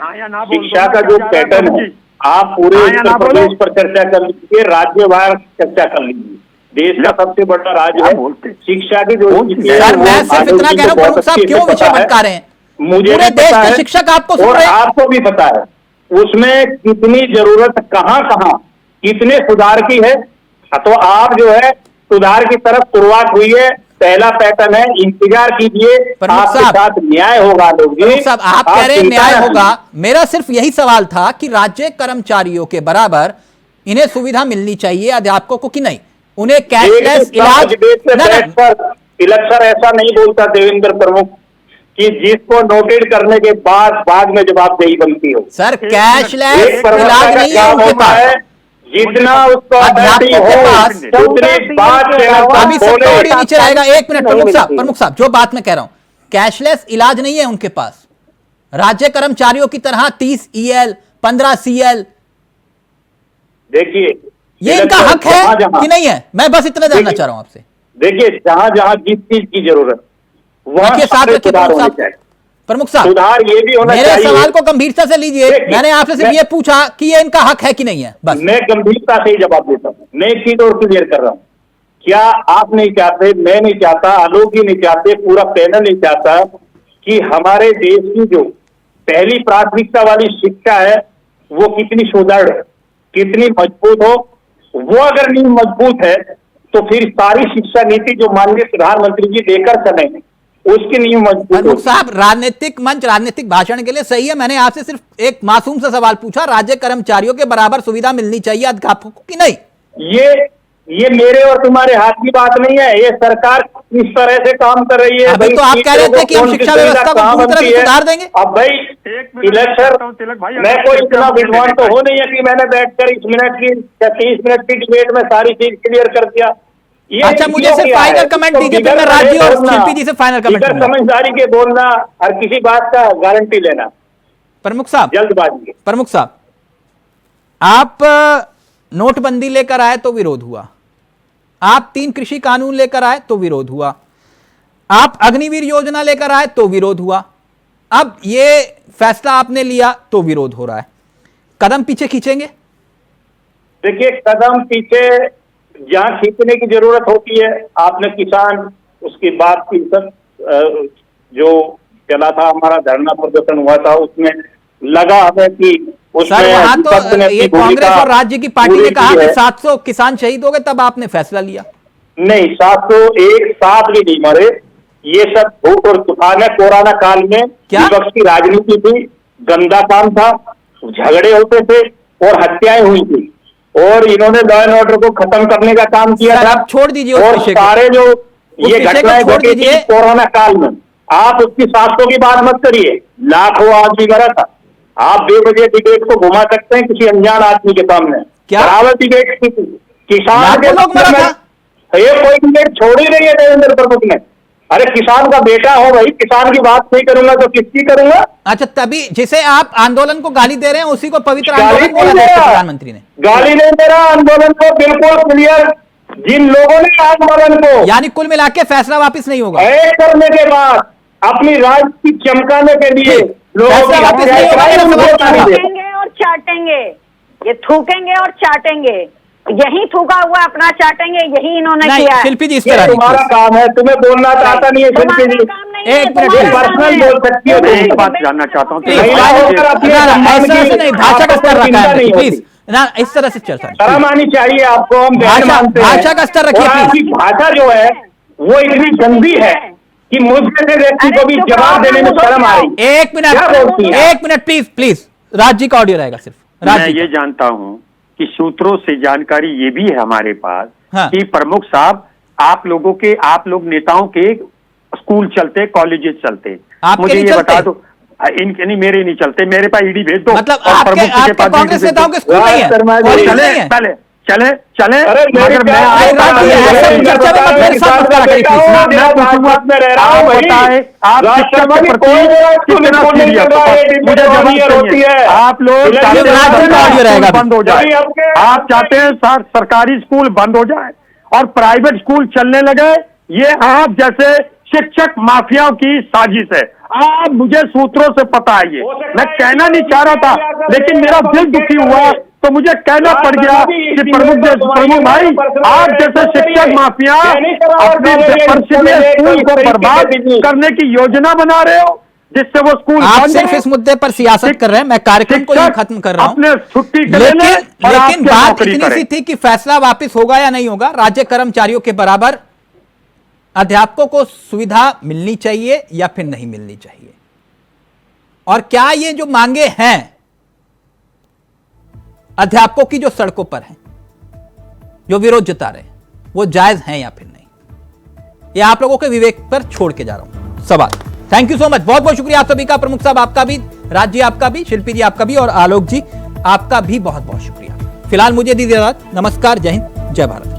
शिक्षा का जो पैटर्न है, आप पूरे उत्तर प्रदेश पर चर्चा कर लीजिए, राज्यवार चर्चा कर लीजिए। देश का सबसे बड़ा राज्य है, शिक्षा की जो
सर मैं सिर्फ इतना कह रहा हूँ, साहब क्यों विषय भटका रहे हैं?
मुझे
पूरे देश के शिक्षक आपको सुन रहे हैं,
आपको भी पता है उसमें कितनी जरूरत कहाँ कितने सुधार की है। तो आप जो है सुधार की तरफ शुरुआत हुई है, पहला पैटर्न है, इंतजार कीजिए, आपके साथ न्याय होगा। लोग
साहब आप कह रहे हैं न्याय होगा, मेरा सिर्फ यही सवाल था कि राज्य कर्मचारियों के बराबर इन्हें सुविधा मिलनी चाहिए अध्यापकों को कि नहीं, उन्हें कैशलेस इलाज।
तिलक सर ऐसा नहीं बोलता देवेंद्र प्रमुख कि जिसको नोटेड करने के बाद में जवाबदेही बनती हो।
सर कैशलेस इलाज नहीं है उनके पास।
जितना उसको
अध्यापकों के पास
उतनी बात
अभी सबका ऑडियो नीचे रहेगा। एक मिनट प्रमुख साहब जो बात मैं कह रहा हूं, कैशलेस इलाज नहीं है उनके पास। राज्य कर्मचारियों की तरह 30 EL 15 CL,
देखिए
ये इनका हक है कि नहीं है? मैं बस इतना जानना चाह रहा हूं आपसे।
देखिए जहां जहां जिस चीज की जरूरत वहां
साथ रखिए प्रमुख साहब,
सुधार ये भी होना
मेरे
चाहिए।
सवाल को गंभीरता से लीजिए। मैंने आपसे सिर्फ ये पूछा कि ये इनका हक है कि नहीं है, बस।
मैं गंभीरता से ही जवाब देता हूँ। मैं एक चीज और क्लियर कर रहा हूँ, क्या आप नहीं चाहते, मैं नहीं चाहता, आलोक जी नहीं चाहते, पूरा पैनल नहीं चाहता कि हमारे देश की जो पहली प्राथमिकता वाली शिक्षा है वो कितनी सुदृढ़, कितनी मजबूत हो। वो अगर नींव मजबूत है तो फिर सारी शिक्षा नीति जो माननीय प्रधानमंत्री जी लेकर चलेंगे उसकी नींव मजबूत हो।
साहब, राजनीतिक मंच राजनीतिक भाषण के लिए सही है। मैंने आपसे सिर्फ एक मासूम सा सवाल पूछा, राज्य कर्मचारियों के बराबर सुविधा मिलनी चाहिए अध्यापकों को कि नहीं?
ये मेरे और तुम्हारे हाथ की बात नहीं है, ये सरकार इस तरह से काम कर रही है।
अभी तो आप कह रहे थे कि हम शिक्षा व्यवस्था को पूरी तरह से सुधार देंगे।
अब भाई इलेक्शन, मैं कोई इतना विद्वान तो हो नहीं है कि मैंने बैठकर 20 मिनट की या 30 मिनट की डिबेट में सारी चीज क्लियर कर दिया।
अच्छा, मुझे सिर्फ फाइनल कमेंट दीजिए, फिर मैं राज्य और शिल्पी जी से फाइनल कमेंट करूंगा।
समझदारी के बोलना और किसी बात का गारंटी लेना।
प्रमुख साहब,
जल्दबाजी।
प्रमुख साहब, आप नोटबंदी लेकर आए तो विरोध हुआ, आप 3 कृषि कानून लेकर आए तो विरोध हुआ, आप अग्निवीर योजना लेकर आए तो विरोध हुआ, अब ये फैसला आपने लिया तो विरोध हो रहा है। कदम पीछे खींचेंगे?
देखिए, कदम पीछे जहां खींचने की जरूरत होती है, आपने किसान उसकी बात की, सब जो चला था हमारा धरना प्रदर्शन हुआ था उसमें लगा हमें कि
सर वहां तो ये कांग्रेस और राज्य की पार्टी ने कहा कि 700 किसान शहीद हो गए, तब आपने फैसला लिया।
नहीं, 701 साथ भी नहीं मरे, ये सब भूख और तूफान है। कोरोना काल में विपक्ष की राजनीति थी, गंदा काम था, झगड़े होते थे और हत्याएं हुई थी, और इन्होंने लॉ एंड ऑर्डर को खत्म करने का काम किया था।
छोड़ दीजिए
और सारे जो ये घटनाएं घटी थी कोरोना काल में, आप उसकी 700 की बात मत करिए, लाखों आदमी मरा था। आप बेवजह डिबेट को घुमा सकते हैं किसी अनजान आदमी के सामने। बराबर डिबेट की थी, किसान के ये कोई डिबेट छोड़ ही नहीं है देवेंद्र प्रमुख ने। अरे किसान का बेटा हो भाई, किसान की बात नहीं करूंगा तो किसकी करूंगा? अच्छा, तभी जिसे आप आंदोलन को गाली दे रहे हैं उसी को पवित्र आंदोलन बोला है प्रधानमंत्री ने। गाली नहीं दे रहा आंदोलन को, बिल्कुल क्लियर। जिन लोगों ने आंदोलन को, यानी कुल मिला के फैसला वापस नहीं होगा करने के बाद अपनी राजनीति चमकाने के लिए
थूकेंगे और चाटेंगे, ये थूकेंगे और चाटेंगे, यही थूका हुआ अपना चाटेंगे, यही इन्होंने किया है।
शिल्पी जी, इस
तरह तुम्हारा काम है, तुम्हें बोलना चाहता नहीं है शिल्पी जी,
एक मिनट
पर्सनल बोल सकती हो।
एक बात जानना चाहता हूँ,
भाषा का स्तर रखा है प्लीज ना, इस तरह से चर्चा
शर्म आनी चाहिए आपको। हम
भाषा का स्तर रखिए प्लीज।
भाषा जो है वो इतनी गंदी है कि मुझ जैसे व्यक्ति को भी जवाब देने में शर्म आ रही।
एक मिनट प्लीज, राज्य का ऑडियो रहेगा सिर्फ।
मैं ये जानता हूँ कि सूत्रों से जानकारी ये भी है हमारे पास कि प्रमुख साहब आप लोग नेताओं के स्कूल चलते, कॉलेजेस चलते, मुझे ये बता दो। इनके नहीं, मेरे नहीं चलते, मेरे पास ईडी भेज दो।
मतलब आपके कांग्रेस नेताओं के स्कूल नहीं है,
चले आप लोग बंद हो जाए, आप चाहते हैं सरकारी स्कूल बंद हो जाए और प्राइवेट स्कूल चलने लगे, ये आप जैसे शिक्षक माफियाओं की साजिश है। आप मुझे सूत्रों से पता है, ये मैं कहना नहीं चाह रहा था, लेकिन मेरा दिल दुखी हुआ तो मुझे कहना पड़ गया कि प्रमुख भाई, आप जैसे शिक्षक माफिया अपने स्कूल को बर्बाद करने की योजना बना रहे हो, जिससे वो स्कूल
आप सिर्फ इस मुद्दे पर सियासत कर रहे हैं, मैं कार्यक्रम को खत्म कर रहा हूं।
अपने छुट्टी
लेकिन बात इतनी सी थी कि फैसला वापस होगा या नहीं होगा, राज्य कर्मचारियों के बराबर अध्यापकों को सुविधा मिलनी चाहिए या फिर नहीं मिलनी चाहिए, और क्या ये जो मांगे हैं अध्यापकों की जो सड़कों पर हैं, जो विरोध जता रहे हैं, वो जायज हैं या फिर नहीं, ये आप लोगों के विवेक पर छोड़ के जा रहा हूं सवाल। थैंक यू सो मच, बहुत बहुत शुक्रिया आप सभी का। प्रमुख साहब आपका भी, राज्य आपका भी, शिल्पी जी आपका भी, और आलोक जी आपका भी बहुत बहुत शुक्रिया। फिलहाल मुझे दीजिए इजाजत। नमस्कार, जय हिंद, जय भारत।